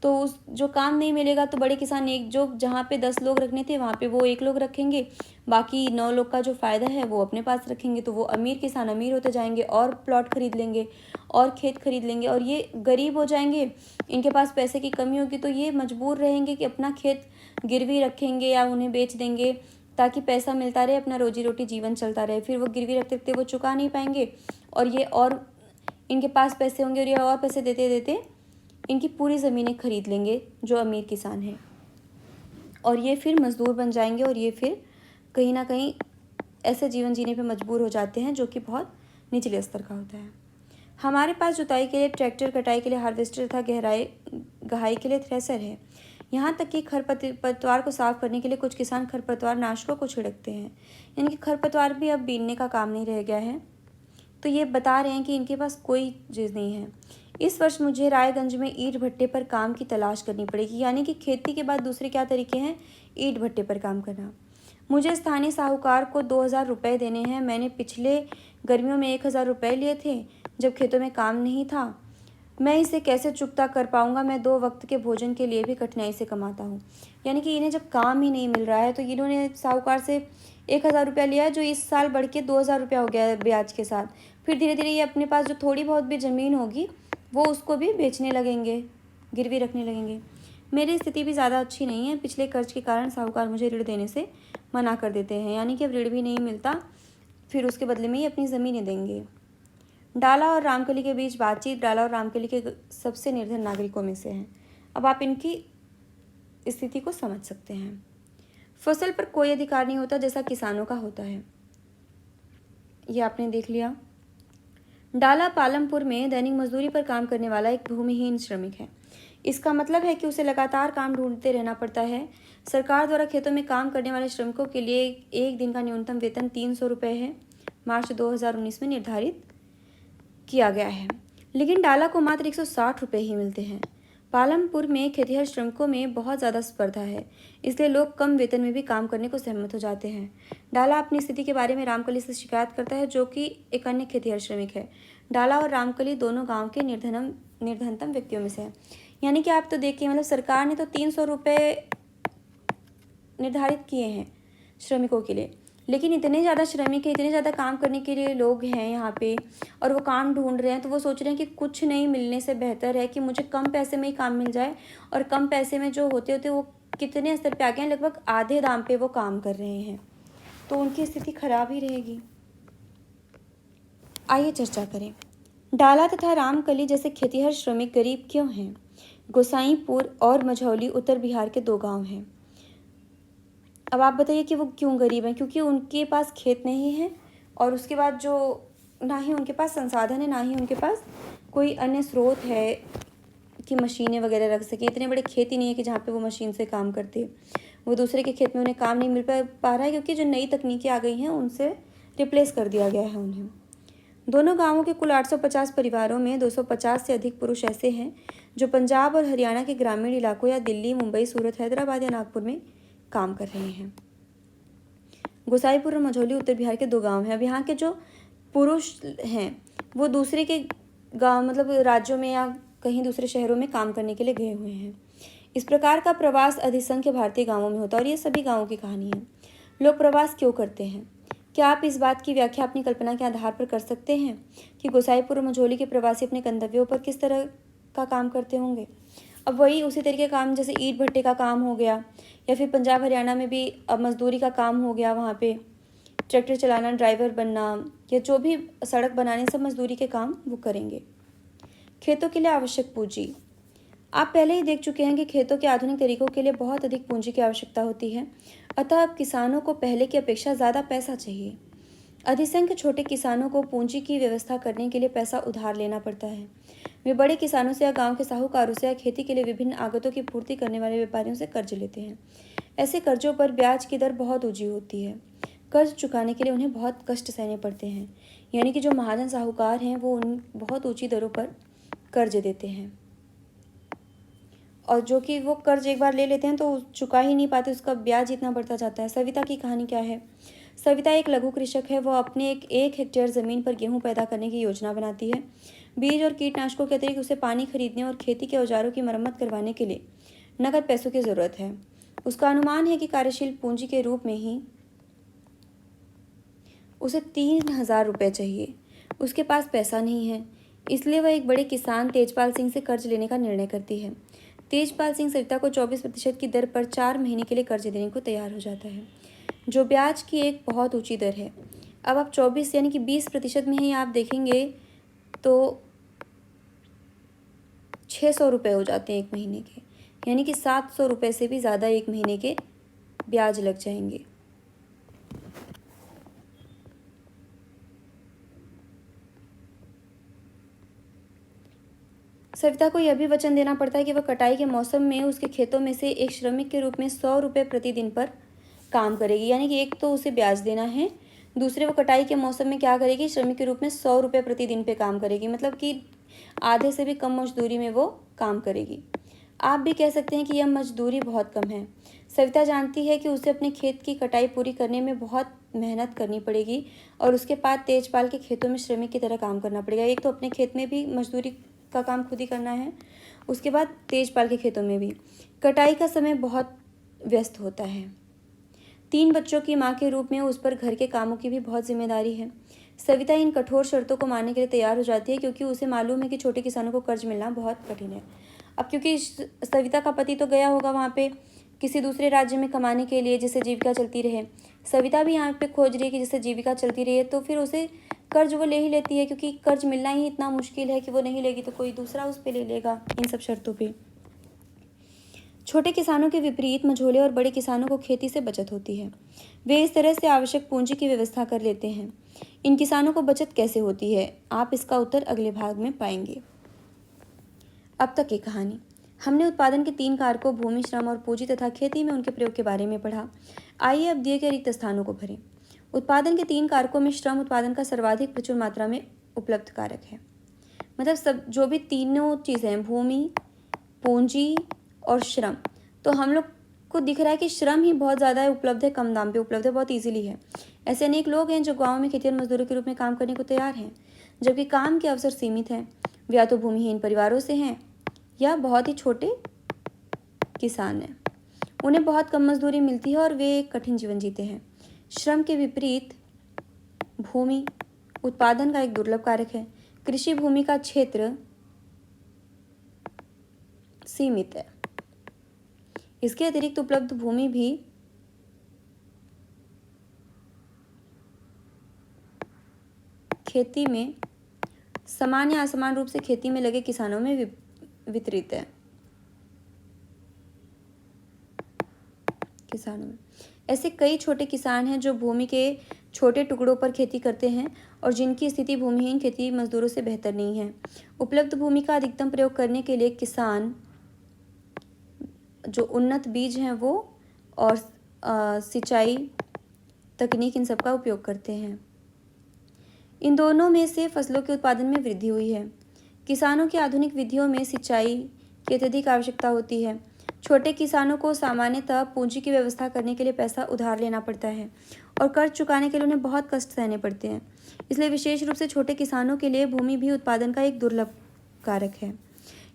तो उस जो काम नहीं मिलेगा तो बड़े किसान एक जो जहाँ पे 10 लोग रखने थे वहाँ पे वो 1 लोग रखेंगे, बाकी 9 लोग का जो फ़ायदा है वो अपने पास रखेंगे। तो वो अमीर किसान अमीर होते जाएंगे और प्लॉट खरीद लेंगे और खेत खरीद लेंगे, और ये गरीब हो जाएंगे, इनके पास पैसे की कमी होगी तो ये मजबूर रहेंगे कि अपना खेत गिरवी रखेंगे या उन्हें बेच देंगे ताकि पैसा मिलता रहे, अपना रोजी रोटी जीवन चलता रहे। फिर वो गिरवी रखते रखते वो चुका नहीं पाएंगे, और इनके पास पैसे होंगे और ये और पैसे देते देते इनकी पूरी ज़मीनें खरीद लेंगे जो अमीर किसान हैं, और ये फिर मज़दूर बन जाएंगे, और ये फिर कहीं ना कहीं ऐसे जीवन जीने पे मजबूर हो जाते हैं जो कि बहुत निचले स्तर का होता है। हमारे पास जुताई के लिए ट्रैक्टर, कटाई के लिए हार्वेस्टर तथा गहाई के लिए थ्रेसर है। यहाँ तक कि खरपतवार को साफ करने के लिए कुछ किसान खरपतवार नाशकों को छिड़कते हैं। यानी कि खरपतवार भी अब बीनने का काम नहीं रह गया है। तो ये बता रहे हैं कि इनके पास कोई चीज़ नहीं है। इस वर्ष मुझे रायगंज में ईंट भट्टे पर काम की तलाश करनी पड़ेगी। यानी कि खेती के बाद दूसरे क्या तरीके हैं? ईंट भट्टे पर काम करना। मुझे स्थानीय साहूकार को 2,000 रुपये देने हैं। मैंने पिछले गर्मियों में 1,000 रुपये लिए थे जब खेतों में काम नहीं था। मैं इसे कैसे चुकता कर पाऊंगा? मैं 2 वक्त के भोजन के लिए भी कठिनाई से कमाता हूँ। यानी कि इन्हें जब काम ही नहीं मिल रहा है तो इन्होंने साहूकार से 1,000 रुपया लिया है, जो इस साल बढ़ के 2,000 रुपया हो गया है ब्याज के साथ। फिर धीरे धीरे ये अपने पास जो थोड़ी बहुत भी ज़मीन होगी वो उसको भी बेचने लगेंगे, गिरवी रखने लगेंगे। मेरी स्थिति भी ज़्यादा अच्छी नहीं है। पिछले कर्ज के कारण साहूकार मुझे ऋण देने से मना कर देते हैं। यानी कि अब ऋण भी नहीं मिलता, फिर उसके बदले में ही अपनी ज़मीनें देंगे। डाला और रामकली के बीच बातचीत। डाला और रामकली के सबसे निर्धन नागरिकों में से हैं। अब आप इनकी स्थिति को समझ सकते हैं। फसल पर कोई अधिकार नहीं होता जैसा किसानों का होता है। ये आपने देख लिया। डाला पालमपुर में दैनिक मजदूरी पर काम करने वाला एक भूमिहीन श्रमिक है। इसका मतलब है कि उसे लगातार काम ढूंढते रहना पड़ता है। सरकार द्वारा खेतों में काम करने वाले श्रमिकों के लिए एक दिन का न्यूनतम वेतन 300 रुपये है, मार्च 2019 में निर्धारित किया गया है। लेकिन डाला को मात्र 160 रुपये ही मिलते हैं। पालमपुर में खेतिहर श्रमिकों में बहुत ज़्यादा स्पर्धा है, इसलिए लोग कम वेतन में भी काम करने को सहमत हो जाते हैं। डाला अपनी स्थिति के बारे में रामकली से शिकायत करता है, जो कि एक अन्य खेतिहर श्रमिक है। डाला और रामकली दोनों गांव के निर्धनतम व्यक्तियों में से हैं। यानी कि आप तो देखिए, मतलब सरकार ने तो 300 रुपये निर्धारित किए हैं श्रमिकों के लिए, लेकिन इतने ज़्यादा श्रमिक हैं, इतने ज़्यादा काम करने के लिए लोग हैं यहाँ पे, और वो काम ढूंढ रहे हैं, तो वो सोच रहे हैं कि कुछ नहीं मिलने से बेहतर है कि मुझे कम पैसे में ही काम मिल जाए। और कम पैसे में जो होते होते वो कितने स्तर पे आ गए हैं, लगभग आधे दाम पे वो काम कर रहे हैं, तो उनकी स्थिति खराब ही रहेगी। आइए चर्चा करें। डाला तथा रामकली जैसे खेतिहर श्रमिक गरीब क्यों हैं? गोसाईपुर और मझौली उत्तर बिहार के 2 गाँव हैं। अब आप बताइए कि वो क्यों गरीब हैं? क्योंकि उनके पास खेत नहीं है, और उसके बाद जो ना ही उनके पास संसाधन है, ना ही उनके पास कोई अन्य स्रोत है कि मशीनें वगैरह रख सके। इतने बड़े खेत ही नहीं है कि जहाँ पे वो मशीन से काम करते। वो दूसरे के खेत में उन्हें काम नहीं मिल पा रहा है, क्योंकि जो नई तकनीकें आ गई हैं उनसे रिप्लेस कर दिया गया है उन्हें। दोनों गाँवों के कुल 850 परिवारों में 250 से अधिक पुरुष ऐसे हैं जो पंजाब और हरियाणा के ग्रामीण इलाकों या दिल्ली, मुंबई, सूरत, हैदराबाद या नागपुर में काम कर रहे हैं। गोसाईपुर और मझौली उत्तर बिहार के 2 गांव हैं। अब यहाँ के जो पुरुष हैं वो दूसरे के गांव, मतलब राज्यों में या कहीं दूसरे शहरों में काम करने के लिए गए हुए हैं। इस प्रकार का प्रवास अधिसंख्य भारतीय गांवों में होता है, और ये सभी गांवों की कहानी है। लोग प्रवास क्यों करते हैं? क्या आप इस बात की व्याख्या अपनी कल्पना के आधार पर कर सकते हैं कि गोसाईपुर और मझौली के प्रवासी अपने गंतव्यों पर किस तरह का काम करते होंगे? अब वही उसी तरीके का काम, जैसे ईंट भट्टे का काम हो गया, या फिर पंजाब हरियाणा में भी अब मजदूरी का काम हो गया, वहाँ पे ट्रैक्टर चलाना, ड्राइवर बनना, या जो भी सड़क बनाने, सब मजदूरी के काम वो करेंगे। खेतों के लिए आवश्यक पूंजी। आप पहले ही देख चुके हैं कि खेतों के आधुनिक तरीकों के लिए बहुत अधिक पूंजी की आवश्यकता होती है, अतः अब किसानों को पहले की अपेक्षा ज़्यादा पैसा चाहिए। अधिसंख्य छोटे किसानों को पूंजी की व्यवस्था करने के लिए पैसा उधार लेना पड़ता है। वे बड़े किसानों से या गांव के साहूकारों से या खेती के लिए विभिन्न आगतों की पूर्ति करने वाले व्यापारियों से कर्ज लेते हैं। ऐसे कर्जों पर ब्याज की दर बहुत ऊंची होती है। कर्ज चुकाने के लिए उन्हें बहुत कष्ट सहने पड़ते हैं। यानी कि जो महाजन साहूकार हैं वो उन बहुत ऊंची दरों पर कर्ज देते हैं। और जो कि वो कर्ज एक बार ले लेते हैं तो चुका ही नहीं पाते, उसका ब्याज इतना बढ़ता जाता है। सविता की कहानी क्या है? सविता एक लघु कृषक है। वो अपने एक हेक्टेयर ज़मीन पर गेहूं पैदा करने की योजना बनाती है। बीज और कीटनाशकों के अतिरिक्त उसे पानी खरीदने और खेती के औजारों की मरम्मत करवाने के लिए नकद पैसों की ज़रूरत है। उसका अनुमान है कि कार्यशील पूंजी के रूप में ही उसे 3,000 रुपये चाहिए। उसके पास पैसा नहीं है, इसलिए वह एक बड़े किसान तेजपाल सिंह से कर्ज लेने का निर्णय करती है। तेजपाल सिंह सविता को 24% की दर पर 4 महीने के लिए कर्ज देने को तैयार हो जाता है, जो ब्याज की एक बहुत ऊंची दर है। अब आप 24 यानी कि 20% में ही आप देखेंगे तो 600 रुपये हो जाते हैं एक महीने के, यानी कि 700 रुपये से भी ज़्यादा एक महीने के ब्याज लग जाएंगे। सविता को यह भी वचन देना पड़ता है कि वह कटाई के मौसम में उसके खेतों में से एक श्रमिक के रूप में 100 रुपये प्रतिदिन पर काम करेगी। यानी कि एक तो उसे ब्याज देना है, दूसरे वो कटाई के मौसम में क्या करेगी, श्रमिक के रूप में 100 रुपये प्रतिदिन पे काम करेगी, मतलब कि आधे से भी कम मजदूरी में वो काम करेगी। आप भी कह सकते हैं कि यह मजदूरी बहुत कम है। सविता जानती है कि उसे अपने खेत की कटाई पूरी करने में बहुत मेहनत करनी पड़ेगी और उसके बाद तेजपाल के खेतों में श्रमिक की तरह काम करना पड़ेगा। एक तो अपने खेत में भी मजदूरी का काम खुद ही करना है, उसके बाद तेजपाल के खेतों में भी। कटाई का समय बहुत व्यस्त होता है। 3 बच्चों की माँ के रूप में उस पर घर के कामों की भी बहुत जिम्मेदारी है। सविता इन कठोर शर्तों को मानने के लिए तैयार हो जाती है, क्योंकि उसे मालूम है कि छोटे किसानों को कर्ज मिलना बहुत कठिन है। अब क्योंकि सविता का पति तो गया होगा वहाँ पे किसी दूसरे राज्य में कमाने के लिए, जिससे जीविका चलती रहे, सविता भी यहाँ पे खोज रही है कि जिससे जीविका चलती रही है, तो फिर उसे कर्ज वो ले ही लेती है, क्योंकि कर्ज मिलना ही इतना मुश्किल है कि वो नहीं लेगी तो कोई दूसरा उस पर ले लेगा इन सब शर्तों पे। छोटे किसानों के विपरीत मझोले और बड़े किसानों को खेती से बचत होती है। वे इस तरह से आवश्यक पूंजी की व्यवस्था कर लेते हैं। इन किसानों को बचत कैसे होती है, आप इसका उत्तर अगले भाग में पाएंगे। अब तक की कहानी, हमने उत्पादन के 3 कारकों भूमि, श्रम और पूंजी तथा खेती में उनके प्रयोग के बारे में पढ़ा। आइए अब दिए गए रिक्त स्थानों को भरें। उत्पादन के 3 कारकों में श्रम उत्पादन का सर्वाधिक प्रचुर मात्रा में उपलब्ध कारक है। मतलब सब जो भी तीनों चीज़ें हैं, भूमि, पूंजी और श्रम, तो हम लोग को दिख रहा है कि श्रम ही बहुत ज़्यादा उपलब्ध है, कम दाम पे उपलब्ध है, बहुत इजीली है। ऐसे अनेक लोग हैं जो गाँव में खेतिहर मजदूरों के रूप में काम करने को तैयार हैं, जबकि काम के अवसर सीमित हैं। वे या तो भूमिहीन परिवारों से हैं या बहुत ही छोटे किसान हैं। उन्हें बहुत कम मजदूरी मिलती है और वे एक कठिन जीवन जीते हैं। श्रम के विपरीत भूमि उत्पादन का एक दुर्लभ कारक है। कृषि भूमि का क्षेत्र सीमित है। इसके अतिरिक्त उपलब्ध भूमि भी खेती में समान या असमान रूप से खेती में लगे किसानों में वितरित है। किसानों में ऐसे कई छोटे किसान हैं जो भूमि के छोटे टुकड़ों पर खेती करते हैं और जिनकी स्थिति भूमिहीन खेती मजदूरों से बेहतर नहीं है। उपलब्ध भूमि का अधिकतम प्रयोग करने के लिए किसान जो उन्नत बीज हैं वो और सिंचाई तकनीक, इन सब का उपयोग करते हैं। इन दोनों में से फसलों के उत्पादन में वृद्धि हुई है। किसानों की आधुनिक विधियों में सिंचाई की अत्यधिक आवश्यकता होती है। छोटे किसानों को सामान्यतः पूंजी की व्यवस्था करने के लिए पैसा उधार लेना पड़ता है और कर्ज चुकाने के लिए उन्हें बहुत कष्ट सहने पड़ते हैं। इसलिए विशेष रूप से छोटे किसानों के लिए भूमि भी उत्पादन का एक दुर्लभ कारक है।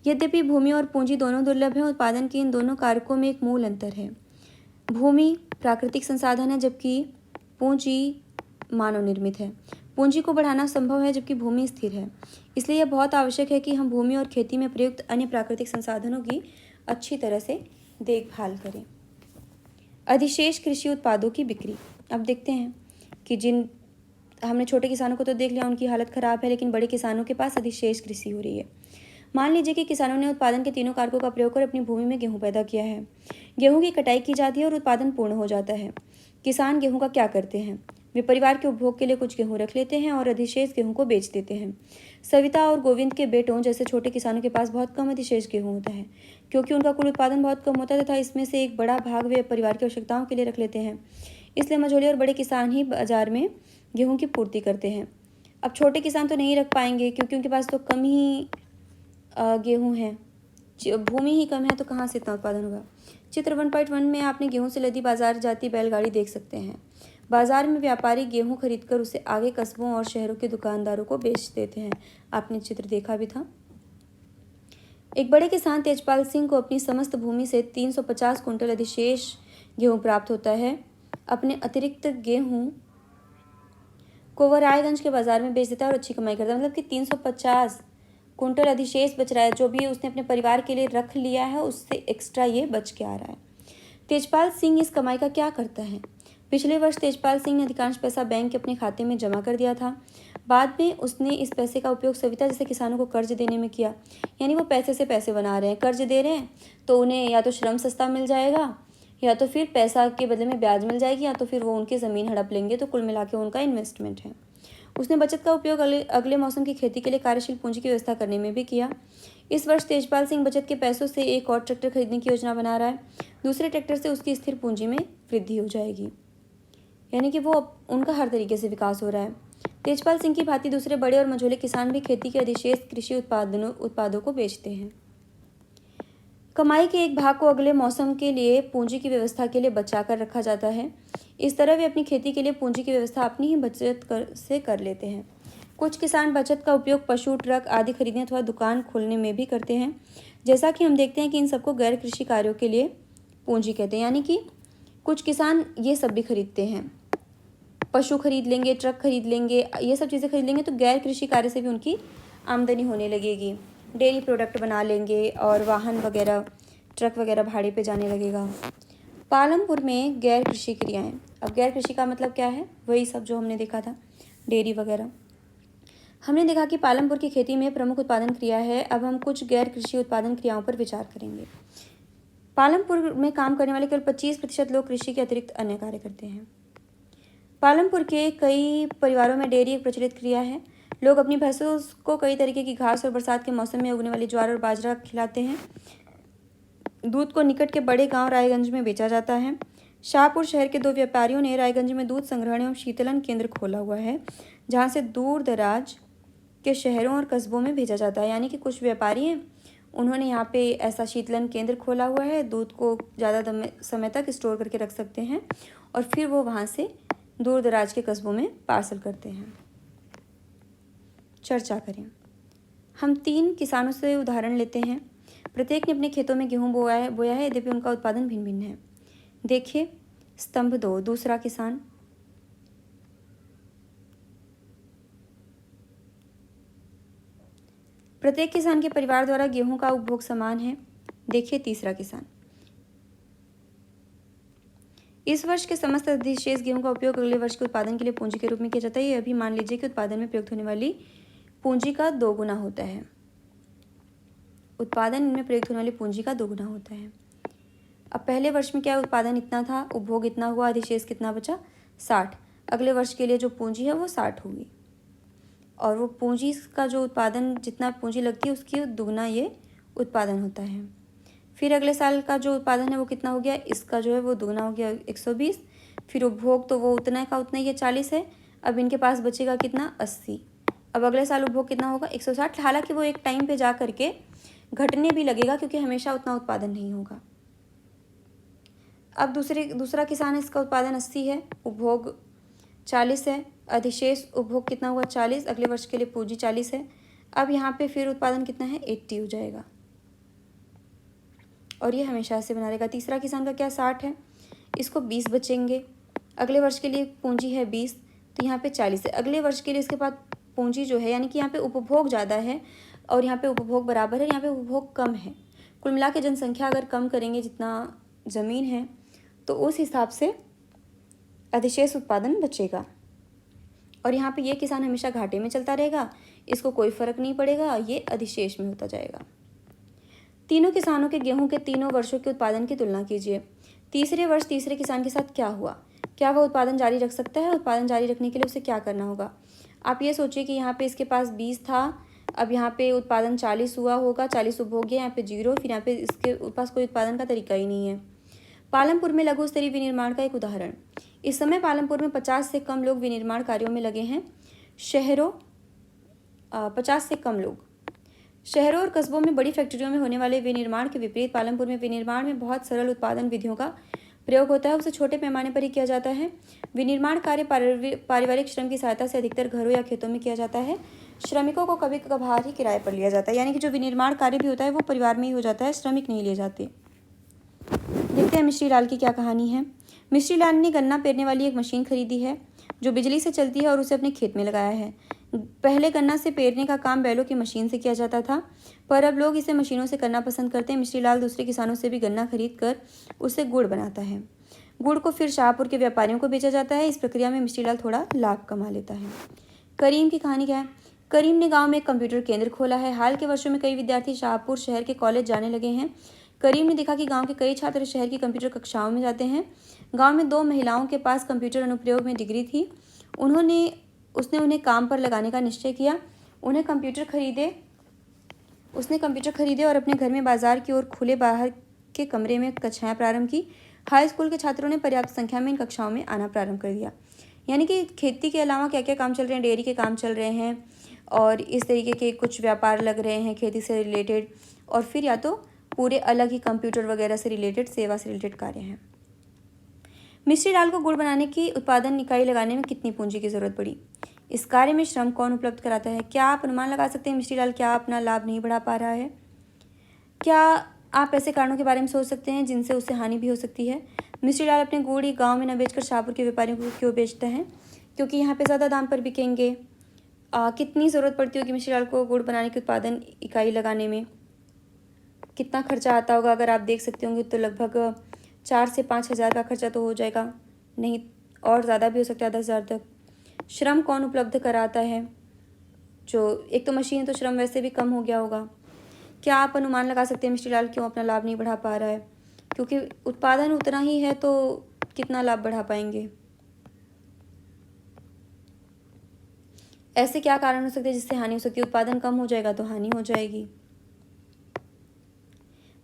यद्यपि भूमि और पूंजी दोनों दुर्लभ हैं, उत्पादन के इन दोनों कारकों में एक मूल अंतर है। भूमि प्राकृतिक संसाधन है, जबकि पूंजी मानव निर्मित है। पूंजी को बढ़ाना संभव है, जबकि भूमि स्थिर है। इसलिए यह बहुत आवश्यक है कि हम भूमि और खेती में प्रयुक्त अन्य प्राकृतिक संसाधनों की अच्छी तरह से देखभाल करें। अधिशेष कृषि उत्पादों की बिक्री। अब देखते हैं कि जिन हमने छोटे किसानों को तो देख लिया, उनकी हालत खराब है, लेकिन बड़े किसानों के पास अधिशेष कृषि हो रही है। मान लीजिए कि किसानों ने उत्पादन के तीनों कारकों का प्रयोग कर अपनी भूमि में गेहूं पैदा किया है। गेहूं की कटाई की जाती है और उत्पादन पूर्ण हो जाता है। किसान गेहूं का क्या करते हैं? वे परिवार के उपभोग के लिए कुछ गेहूं रख लेते हैं और अधिशेष गेहूं को बेच देते हैं। सविता और गोविंद के बेटों जैसे छोटे किसानों के पास बहुत कम अधिशेष गेहूं होता है, क्योंकि उनका कुल उत्पादन बहुत कम होता है तथा इसमें से एक बड़ा भाग वे परिवार की आवश्यकताओं के लिए रख लेते हैं। इसलिए मझोले और बड़े किसान ही बाजार में गेहूं की पूर्ति करते हैं। अब छोटे किसान तो नहीं रख पाएंगे, क्योंकि उनके पास तो कम ही गेहूं है, भूमि ही कम है तो कहाँ से इतना उत्पादन होगा। चित्र 1.1 में आपने गेहूं से लदी बाजार जाती बैलगाड़ी देख सकते हैं। बाजार में व्यापारी गेहूं खरीदकर उसे आगे कस्बों और शहरों के दुकानदारों को बेच देते हैं। आपने चित्र देखा भी था। एक बड़े किसान तेजपाल सिंह को अपनी समस्त भूमि से 350 कुंटल अधिशेष गेहूं प्राप्त होता है। अपने अतिरिक्त गेहूं को वह रायगंज के बाजार में बेच देता है और अच्छी कमाई करता है। मतलब कि 350 कुंटल अधिशेष बच रहा है, जो भी उसने अपने परिवार के लिए रख लिया है उससे एक्स्ट्रा ये बच के आ रहा है। तेजपाल सिंह इस कमाई का क्या करता है। पिछले वर्ष तेजपाल सिंह ने अधिकांश पैसा बैंक के अपने खाते में जमा कर दिया था। बाद में उसने इस पैसे का उपयोग सविता जैसे किसानों को कर्ज देने में किया। यानी वो पैसे से पैसे बना रहे हैं, कर्ज दे रहे हैं, तो उन्हें या तो श्रम सस्ता मिल जाएगा, या तो फिर पैसा के बदले में ब्याज मिल जाएगी, या तो फिर वो उनकी ज़मीन हड़प लेंगे। तो कुल मिला के उनका इन्वेस्टमेंट है। उसने बचत का उपयोग अगले मौसम की खेती के लिए कार्यशील पूंजी की व्यवस्था करने में भी किया। इस वर्ष तेजपाल सिंह बचत के पैसों से एक और ट्रैक्टर खरीदने की योजना बना रहा है। दूसरे ट्रैक्टर से उसकी स्थिर पूंजी में वृद्धि हो जाएगी। यानी कि वो उनका हर तरीके से विकास हो रहा है। तेजपाल सिंह की भांति दूसरे बड़े और मझोले किसान भी खेती के अधिशेष कृषि उत्पादों को बेचते हैं। कमाई के एक भाग को अगले मौसम के लिए पूंजी की व्यवस्था के लिए बचा कर रखा जाता है। इस तरह वे अपनी खेती के लिए पूंजी की व्यवस्था अपनी ही बचत से कर लेते हैं। कुछ किसान बचत का उपयोग पशु, ट्रक आदि खरीदने अथवा दुकान खोलने में भी करते हैं। जैसा कि हम देखते हैं कि इन सबको गैर कृषि कार्यों के लिए पूंजी कहते हैं। यानी कि कुछ किसान ये सब भी खरीदते हैं, पशु खरीद लेंगे, ट्रक खरीद लेंगे, ये सब चीज़ें खरीद लेंगे, तो गैर कृषि कार्य से भी उनकी आमदनी होने लगेगी। डेयरी प्रोडक्ट बना लेंगे और वाहन वगैरह, ट्रक वगैरह भाड़े पे जाने लगेगा। पालमपुर में गैर कृषि क्रियाएं। अब गैर कृषि का मतलब क्या है, वही सब जो हमने देखा था, डेयरी वगैरह। हमने देखा कि पालमपुर की खेती में प्रमुख उत्पादन क्रिया है। अब हम कुछ गैर कृषि उत्पादन क्रियाओं पर विचार करेंगे। पालमपुर में काम करने वाले केवल 25% लोग कृषि के अतिरिक्त अन्य कार्य करते हैं। पालमपुर के कई परिवारों में डेयरी एक प्रचलित क्रिया है। लोग अपनी भैंसों को कई तरीके की घास और बरसात के मौसम में उगने वाली ज्वार और बाजरा खिलाते हैं। दूध को निकट के बड़े गांव रायगंज में बेचा जाता है। शाहपुर शहर के 2 व्यापारियों ने रायगंज में दूध संग्रहण एवं शीतलन केंद्र खोला हुआ है, जहां से दूर दराज के शहरों और कस्बों में भेजा जाता है। यानी कि कुछ व्यापारी हैं, उन्होंने यहाँ पे ऐसा शीतलन केंद्र खोला हुआ है। दूध को ज़्यादा समय तक स्टोर करके रख सकते हैं और फिर वो वहाँ से दूर दराज के कस्बों में पार्सल करते हैं। चर्चा करें। हम 3 किसानों से उदाहरण लेते हैं। प्रत्येक ने अपने खेतों में गेहूं बोया है, यद्यपि उनका उत्पादन भिन्न भिन्न है। देखिए स्तंभ 2, दूसरा किसान। प्रत्येक किसान के परिवार द्वारा गेहूं का उपभोग समान है। देखिए तीसरा किसान। इस वर्ष के समस्त अधिशेष गेहूं का उपयोग अगले वर्ष के उत्पादन के लिए पूंजी के रूप में किया जाता है। यह भी मान लीजिए कि उत्पादन में प्रयुक्त होने वाली पूंजी का 2 गुना होता है। उत्पादन में प्रयुक्त होने वाली पूंजी का 2 गुना होता है। अब पहले वर्ष में क्या उत्पादन इतना था, उपभोग इतना हुआ, अधिशेष कितना बचा, 60। अगले वर्ष के लिए जो पूंजी है वो 60 होगी और वो पूंजी का जो उत्पादन, जितना पूंजी लगती है उसकी दुगना ये उत्पादन होता है। फिर अगले साल का जो उत्पादन है वो कितना हो गया, इसका जो है वो दुगना हो गया 120। फिर उपभोग तो वो उतना का उतना ही 40 है। अब इनके पास बचेगा कितना, 80। अब अगले साल उपभोग कितना होगा, 160। हालांकि वो एक टाइम पे जा करके घटने भी लगेगा क्योंकि हमेशा उतना उत्पादन नहीं होगा। अब दूसरा किसान है, इसका उत्पादन 80 है, उपभोग 40 है, अधिशेष उपभोग कितना हुआ, 40। अगले वर्ष के लिए पूंजी 40 है। अब यहाँ पे फिर उत्पादन कितना है, 80 हो जाएगा और ये हमेशा से बना रहेगा। तीसरा किसान का क्या, 60 है, इसको 20 बचेंगे। अगले वर्ष के लिए पूंजी है 20, तो यहाँ पे 40 है। अगले वर्ष के लिए इसके बाद पूंजी जो है, यानी कि यहाँ पे उपभोग ज़्यादा है और यहाँ पे उपभोग बराबर है, यहाँ पे उपभोग कम है। कुल मिला के जनसंख्या अगर कम करेंगे जितना ज़मीन है, तो उस हिसाब से अधिशेष उत्पादन बचेगा और यहाँ पे ये किसान हमेशा घाटे में चलता रहेगा, इसको कोई फर्क नहीं पड़ेगा, ये अधिशेष में होता जाएगा। तीनों किसानों के गेहूं के तीनों वर्षों के उत्पादन की तुलना कीजिए। तीसरे वर्ष तीसरे किसान के साथ क्या हुआ, क्या वह उत्पादन जारी रख सकता है, उत्पादन जारी रखने के लिए उसे क्या करना होगा। आप ये सोचिए कि यहाँ पे इसके पास 20 था, अब यहाँ पे उत्पादन 40 हुआ होगा, 40 उपभोग गया, यहाँ पे 0, फिर यहाँ पे इसके पास कोई उत्पादन का तरीका ही नहीं है। पालमपुर में लघु स्तरीय विनिर्माण का एक उदाहरण। इस समय पालमपुर में 50 से कम लोग विनिर्माण कार्यों में लगे हैं। शहरों 50 से कम लोग शहरों और कस्बों में बड़ी फैक्ट्रियों में होने वाले विनिर्माण के विपरीत पालमपुर में विनिर्माण में बहुत सरल उत्पादन विधियों का प्रयोग होता है, उसे छोटे पैमाने पर ही किया जाता है। विनिर्माण कार्य पारिवारिक श्रम की सहायता से अधिकतर घरों या खेतों में किया जाता है। श्रमिकों को कभी कभार ही किराए पर लिया जाता है, यानी कि जो विनिर्माण कार्य भी होता है वो परिवार में ही हो जाता है, श्रमिक नहीं लिए जाते। देखते हैं मिश्री लाल की क्या कहानी है। मिश्री लाल ने गन्ना पेरने वाली एक मशीन खरीदी है जो बिजली से चलती है और उसे अपने खेत में लगाया है। पहले गन्ना से पेरने का काम बैलों की मशीन से किया जाता था, पर अब लोग इसे मशीनों से करना पसंद करते हैं। मिश्री लाल दूसरे किसानों से भी गन्ना खरीद कर उससे गुड़ बनाता है। गुड़ को फिर शाहपुर के व्यापारियों को बेचा जाता है। इस प्रक्रिया में मिश्री लाल थोड़ा लाभ कमा लेता है। करीम की कहानी क्या है। करीम ने गांव में एक कंप्यूटर केंद्र खोला है। हाल के वर्षों में कई विद्यार्थी शाहपुर शहर के कॉलेज जाने लगे हैं। करीम ने देखा कि गांव के कई छात्र शहर की कंप्यूटर कक्षाओं में जाते हैं। गांव में 2 महिलाओं के पास कंप्यूटर अनुप्रयोग में डिग्री थी। उसने उन्हें काम पर लगाने का निश्चय किया। उसने कंप्यूटर खरीदे और अपने घर में बाजार की ओर खुले बाहर के कमरे में कक्षाएं प्रारंभ की। हाई स्कूल के छात्रों ने पर्याप्त संख्या में इन कक्षाओं में आना प्रारंभ कर दिया। यानी कि खेती के अलावा क्या क्या काम चल रहे हैं, डेयरी के काम चल रहे हैं और इस तरीके के कुछ व्यापार लग रहे हैं खेती से रिलेटेड, और फिर या तो पूरे अलग ही कंप्यूटर वगैरह से रिलेटेड, सेवा से रिलेटेड कार्य हैं। मिश्री लाल को गुड़ बनाने की उत्पादन इकाई लगाने में कितनी पूंजी की जरूरत पड़ी। इस कार्य में श्रम कौन उपलब्ध कराता है। क्या आप अनुमान लगा सकते हैं मिश्री लाल क्या अपना लाभ नहीं बढ़ा पा रहा है। क्या आप ऐसे कारणों के बारे में सोच सकते हैं जिनसे उसे हानि भी हो सकती है। मिश्री लाल अपने गुड़ ही गाँव में न बेचकर शाहपुर के व्यापारियों को क्यों बेचता है। क्योंकि यहाँ पे ज़्यादा दाम पर बिकेंगे। कितनी ज़रूरत पड़ती होगी मिश्री लाल को गुड़ बनाने की उत्पादन इकाई लगाने में, कितना खर्चा आता होगा। अगर आप देख सकते होंगे तो लगभग 4 से 5 हज़ार का खर्चा तो हो जाएगा, नहीं और ज़्यादा भी हो सकता है, 10,000 तक। श्रम कौन उपलब्ध कराता है। जो एक तो मशीन है तो श्रम वैसे भी कम हो गया होगा। क्या आप अनुमान लगा सकते हैं मिश्री लाल क्यों अपना लाभ नहीं बढ़ा पा रहा है। क्योंकि उत्पादन उतना ही है तो कितना लाभ बढ़ा पाएंगे। ऐसे क्या कारण हो सकते हैं जिससे हानि हो सकती है। उत्पादन कम हो जाएगा तो हानि हो जाएगी।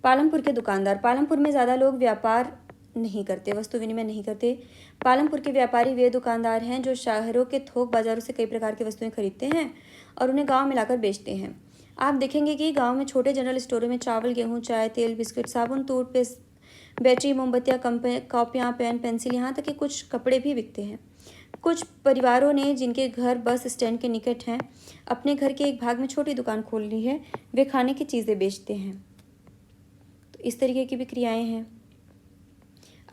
पालमपुर के दुकानदार। पालमपुर में ज़्यादा लोग व्यापार नहीं करते, वस्तु विनिमय नहीं करते। पालमपुर के व्यापारी वे दुकानदार हैं जो शहरों के थोक बाजारों से कई प्रकार की वस्तुएं खरीदते हैं और उन्हें गांव में लाकर बेचते हैं। आप देखेंगे कि गांव में छोटे जनरल स्टोरों में चावल, गेहूं, चाय, तेल, बिस्किट, साबुन, टूथपेस्ट, बैटरी, मोमबत्तियाँ, कॉपियाँ, पेन, पेंसिल, यहाँ तक कि कुछ कपड़े भी बिकते हैं। कुछ परिवारों ने जिनके घर बस स्टैंड के निकट हैं अपने घर के एक भाग में छोटी दुकान खोल ली है। वे खाने की चीज़ें बेचते हैं। तो इस तरीके की भी क्रियाएँ हैं।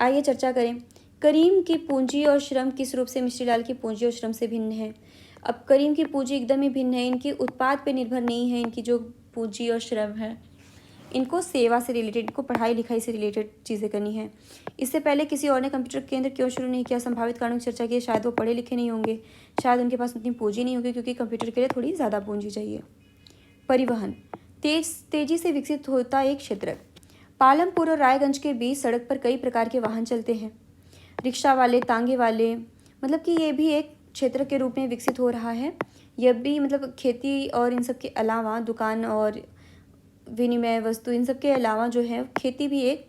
आइए चर्चा करें। करीम की पूंजी और श्रम किस रूप से मिश्री लाल की पूंजी और श्रम से भिन्न है। अब करीम की पूंजी एकदम ही भिन्न है। इनकी उत्पाद पे निर्भर नहीं है। इनकी जो पूंजी और श्रम है, इनको सेवा से रिलेटेड, इनको पढ़ाई लिखाई से रिलेटेड चीज़ें करनी है। इससे पहले किसी और ने कंप्यूटर केंद्र क्यों शुरू नहीं किया। संभावित कारणों की चर्चा की। शायद वो पढ़े लिखे नहीं होंगे, शायद उनके पास उतनी पूंजी नहीं होगी, क्योंकि कंप्यूटर के लिए थोड़ी ज़्यादा पूंजी चाहिए। परिवहन। तेजी से विकसित होता एक क्षेत्र। पालमपुर और रायगंज के बीच सड़क पर कई प्रकार के वाहन चलते हैं। रिक्शा वाले, तांगे वाले, मतलब कि ये भी एक क्षेत्र के रूप में विकसित हो रहा है। यह भी मतलब खेती और इन सब के अलावा दुकान और विनिमय वस्तु, इन सब के अलावा जो है खेती भी एक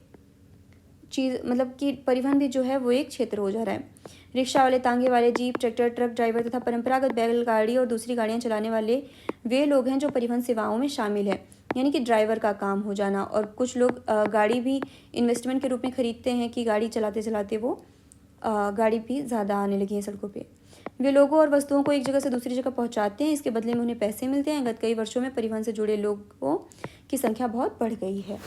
चीज़, मतलब कि परिवहन भी जो है वो एक क्षेत्र हो जा रहा है। रिक्शा वाले, तांगे वाले, जीप, ट्रैक्टर, ट्रक ड्राइवर तथा परंपरागत बैलगाड़ी और दूसरी गाड़ियाँ चलाने वाले वे लोग हैं जो परिवहन सेवाओं में शामिल है, यानी कि ड्राइवर का काम हो जाना। और कुछ लोग गाड़ी भी इन्वेस्टमेंट के रूप में खरीदते हैं कि गाड़ी चलाते चलाते वो गाड़ी भी ज़्यादा आने लगी है सड़कों पे। वे लोगों और वस्तुओं को एक जगह से दूसरी जगह पहुंचाते हैं, इसके बदले में उन्हें पैसे मिलते हैं। गत कई वर्षों में परिवहन से जुड़े लोगों की संख्या बहुत बढ़ गई है।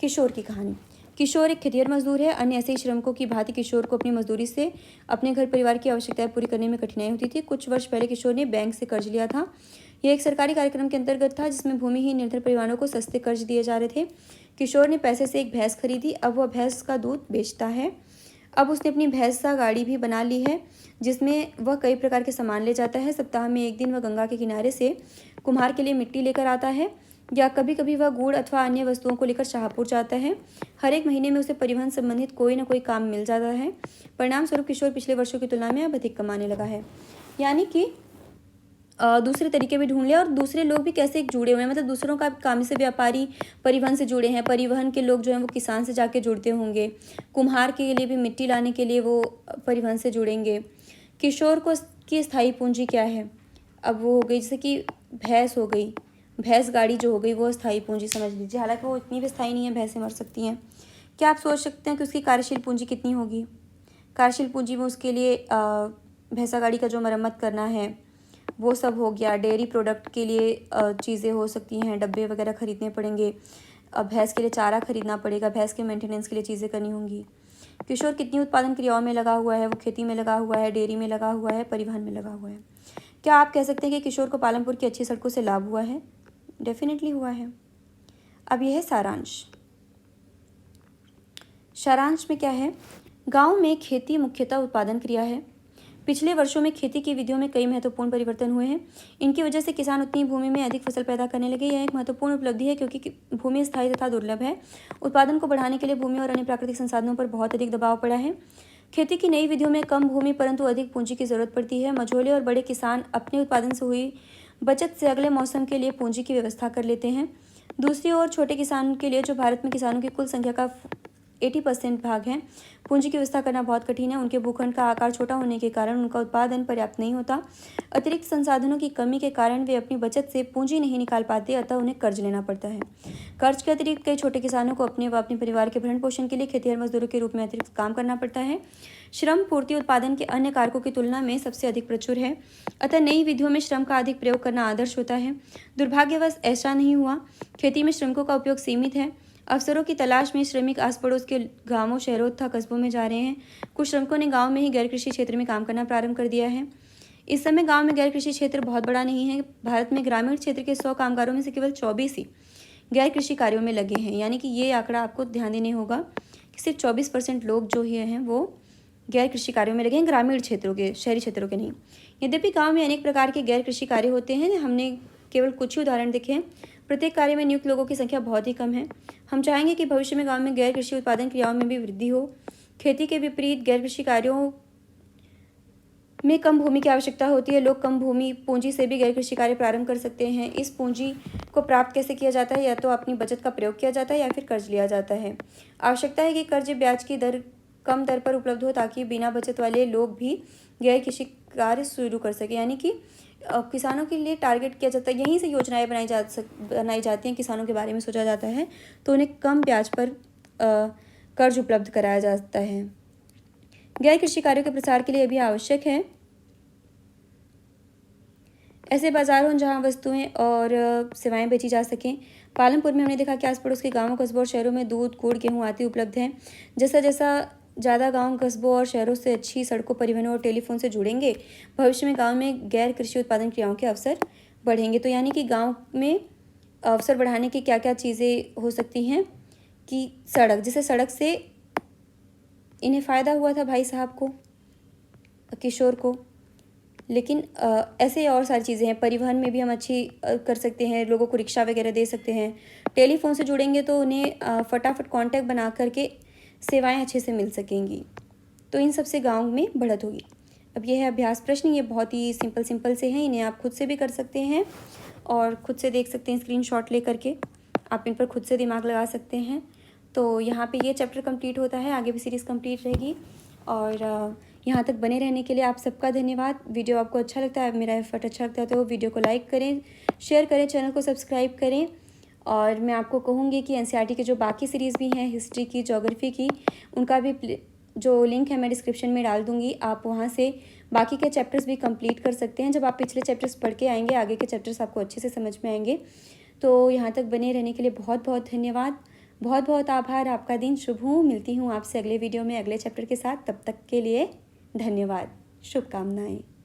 किशोर की कहानी। किशोर एक खेतिहर मजदूर है। अन्य ऐसे ही श्रमिकों की भांति किशोर को अपनी मजदूरी से अपने घर परिवार की आवश्यकताएं पूरी करने में कठिनाई होती थी। कुछ वर्ष पहले किशोर ने बैंक से कर्ज लिया था। यह एक सरकारी कार्यक्रम के अंतर्गत था जिसमें भूमिहीन निर्धन परिवारों को सस्ते कर्ज दिए जा रहे थे। किशोर ने पैसे से एक भैंस खरीदी। अब वह भैंस का दूध बेचता है। अब उसने अपनी भैंसा गाड़ी भी बना ली है जिसमें वह कई प्रकार के सामान ले जाता है। सप्ताह में एक दिन वह गंगा के किनारे से कुम्हार के लिए मिट्टी लेकर आता है, या कभी कभी वह गुड़ अथवा अन्य वस्तुओं को लेकर शाहपुर जाता है। हर एक महीने में उसे परिवहन संबंधित कोई ना कोई काम मिल जाता है। परिणाम स्वरूप किशोर पिछले वर्षों की तुलना में अब अधिक कमाने लगा है। यानी कि दूसरे तरीके भी ढूंढ लिया और दूसरे लोग भी कैसे जुड़े हुए हैं, मतलब दूसरों का काम से व्यापारी परिवहन से जुड़े हैं। परिवहन के लोग जो हैं वो किसान से जाके जुड़ते होंगे। कुम्हार के लिए भी मिट्टी लाने के लिए वो परिवहन से जुड़ेंगे। किशोर को की स्थायी पूंजी क्या है। अब वो हो गई जैसे कि भैंस हो गई, भैंस गाड़ी जो हो गई वो अस्थायी पूंजी समझ लीजिए, हालांकि वो इतनी भी स्थायी नहीं है, भैंसें मर सकती हैं। क्या आप सोच सकते हैं कि उसकी कार्यशील पूंजी कितनी होगी? कार्यशील पूंजी में उसके लिए भैंसा गाड़ी का जो मरम्मत करना है वो सब हो गया। डेयरी प्रोडक्ट के लिए चीज़ें हो सकती हैं, डब्बे वगैरह खरीदने पड़ेंगे। भैंस के लिए चारा खरीदना पड़ेगा, भैंस के मेंटेनेंस के लिए चीज़ें करनी होंगी। किशोर कितनी उत्पादन क्रियाओं में लगा हुआ है? वो खेती में लगा हुआ है, डेयरी में लगा हुआ है, परिवहन में लगा हुआ है। क्या आप कह सकते हैं कि किशोर को पालमपुर की अच्छी सड़कों से लाभ हुआ है? डेफिनेटली हुआ है। अब यह है सारांश। सारांश में क्या है? गांव में खेती मुख्यतः उत्पादन क्रिया है। पिछले वर्षों में खेती की विधियों में कई महत्वपूर्ण परिवर्तन हुए हैं। इनकी वजह से किसान उतनी भूमि में अधिक फसल पैदा करने लगे। यह एक महत्वपूर्ण उपलब्धि है क्योंकि भूमि स्थायी तथा दुर्लभ है। उत्पादन को बढ़ाने के लिए भूमि और अन्य प्राकृतिक संसाधनों पर बहुत अधिक दबाव पड़ा है। खेती की नई विधियों में कम भूमि परंतु अधिक पूंजी की जरूरत पड़ती है। मझोले और बड़े किसान अपने उत्पादन से हुई बचत से अगले मौसम के लिए पूंजी की व्यवस्था कर लेते हैं। दूसरी ओर छोटे किसानों के लिए, जो भारत में किसानों की कुल संख्या का 80% भाग है, पूंजी की व्यवस्था करना बहुत कठिन है। उनके भूखंड का आकार छोटा होने के कारण उनका उत्पादन पर्याप्त नहीं होता। अतिरिक्त संसाधनों की कमी के कारण वे अपनी बचत से पूंजी नहीं निकाल पाते, अतः उन्हें कर्ज लेना पड़ता है। कर्ज के अतिरिक्त कई छोटे किसानों को अपने व अपने परिवार के भरण पोषण के लिए खेतिहर मजदूरों के रूप में अतिरिक्त काम करना पड़ता है। श्रम पूर्ति उत्पादन के अन्य कारकों की तुलना में सबसे अधिक प्रचुर है, अतः नई विधियों में श्रम का अधिक प्रयोग करना आदर्श होता है। दुर्भाग्यवश ऐसा नहीं हुआ। खेती में श्रमिकों का उपयोग सीमित है। अवसरों की तलाश में श्रमिक आस पड़ोस के गांवों, शहरों तथा कस्बों में जा रहे हैं। कुछ श्रमिकों ने गांव में ही गैर कृषि क्षेत्र में काम करना प्रारंभ कर दिया है। इस समय गांव में गैर कृषि क्षेत्र बहुत बड़ा नहीं है। भारत में ग्रामीण क्षेत्र के 100 कामगारों में से केवल 24 ही गैर कृषि कार्यों में लगे हैं, यानी कि ये आंकड़ा आपको ध्यान देने होगा कि सिर्फ 24% लोग जो हैं वो गैर कृषि कार्यों में लगे हैं, ग्रामीण क्षेत्रों के, शहरी क्षेत्रों के नहीं। यद्यपि गाँव में अनेक प्रकार के गैर कृषि कार्य होते हैं, हमने केवल कुछ ही उदाहरण देखे हैं। प्रत्येक कार्य में नियुक्त लोगों की संख्या बहुत ही कम है। हम चाहेंगे कि भविष्य में गांव में गैर कृषि उत्पादन क्रियाओं में भी वृद्धि हो। खेती के विपरीत गैर कृषि कार्यों में कम भूमि की आवश्यकता होती है। लोग कम भूमि पूंजी से भी गैर कृषि कार्य प्रारंभ कर सकते हैं। इस पूंजी को प्राप्त कैसे किया जाता है? या तो अपनी बचत का प्रयोग किया जाता है या फिर कर्ज लिया जाता है। आवश्यकता है कि कर्ज ब्याज की दर कम दर पर उपलब्ध हो ताकि बिना बचत वाले लोग भी गैर कृषि कार्य शुरू कर सके, यानी कि किसानों के लिए टारगेट किया जाता है। यहीं से योजनाएं बनाई जाती हैं, किसानों के बारे में सोचा जाता है, तो उन्हें कम ब्याज पर कर्ज उपलब्ध कराया जाता है। गैर कृषि कार्यों के प्रसार के लिए भी आवश्यक है ऐसे बाजार हों जहां वस्तुएं और सेवाएं बेची जा सकें। पालमपुर में हमने देखा कि आस पड़ोस के गांवों, कस्बों और शहरों में दूध, गुड़, गेहूं आदि उपलब्ध हैं। जैसा जैसा ज़्यादा गांव, कस्बों और शहरों से अच्छी सड़कों, परिवहन और टेलीफोन से जुड़ेंगे, भविष्य में गांव में गैर कृषि उत्पादन क्रियाओं के अवसर बढ़ेंगे। तो यानी कि गांव में अवसर बढ़ाने की क्या क्या चीज़ें हो सकती हैं कि सड़क, जैसे सड़क से इन्हें फ़ायदा हुआ था भाई साहब को, किशोर को, लेकिन ऐसे और सारी चीज़ें हैं। परिवहन में भी हम अच्छी कर सकते हैं, लोगों को रिक्शा वगैरह दे सकते हैं। टेलीफोन से जुड़ेंगे तो उन्हें फटाफट कांटेक्ट बना करके सेवाएं अच्छे से मिल सकेंगी। तो इन सब से गाँव में बढ़त होगी। अब यह है अभ्यास प्रश्न। ये बहुत ही सिंपल से हैं, इन्हें आप खुद से भी कर सकते हैं और खुद से देख सकते हैं, स्क्रीनशॉट ले करके आप इन पर खुद से दिमाग लगा सकते हैं। तो यहाँ पे ये चैप्टर कंप्लीट होता है, आगे भी सीरीज़ कंप्लीट रहेगी। और यहाँ तक बने रहने के लिए आप सबका धन्यवाद। वीडियो आपको अच्छा लगता है, मेरा एफर्ट अच्छा लगता है तो वीडियो को लाइक करें, शेयर करें, चैनल को सब्सक्राइब करें। और मैं आपको कहूँगी कि एनसीईआरटी के जो बाकी सीरीज़ भी हैं, हिस्ट्री की, ज्योग्राफी की, उनका भी जो लिंक है मैं डिस्क्रिप्शन में डाल दूँगी। आप वहाँ से बाकी के चैप्टर्स भी कंप्लीट कर सकते हैं। जब आप पिछले चैप्टर्स पढ़ के आएंगे, आगे के चैप्टर्स आपको अच्छे से समझ में आएंगे। तो यहाँ तक बने रहने के लिए बहुत बहुत धन्यवाद, बहुत बहुत आभार। आपका दिन शुभ हो। मिलती हूँ आपसे अगले वीडियो में अगले चैप्टर के साथ। तब तक के लिए धन्यवाद, शुभकामनाएं।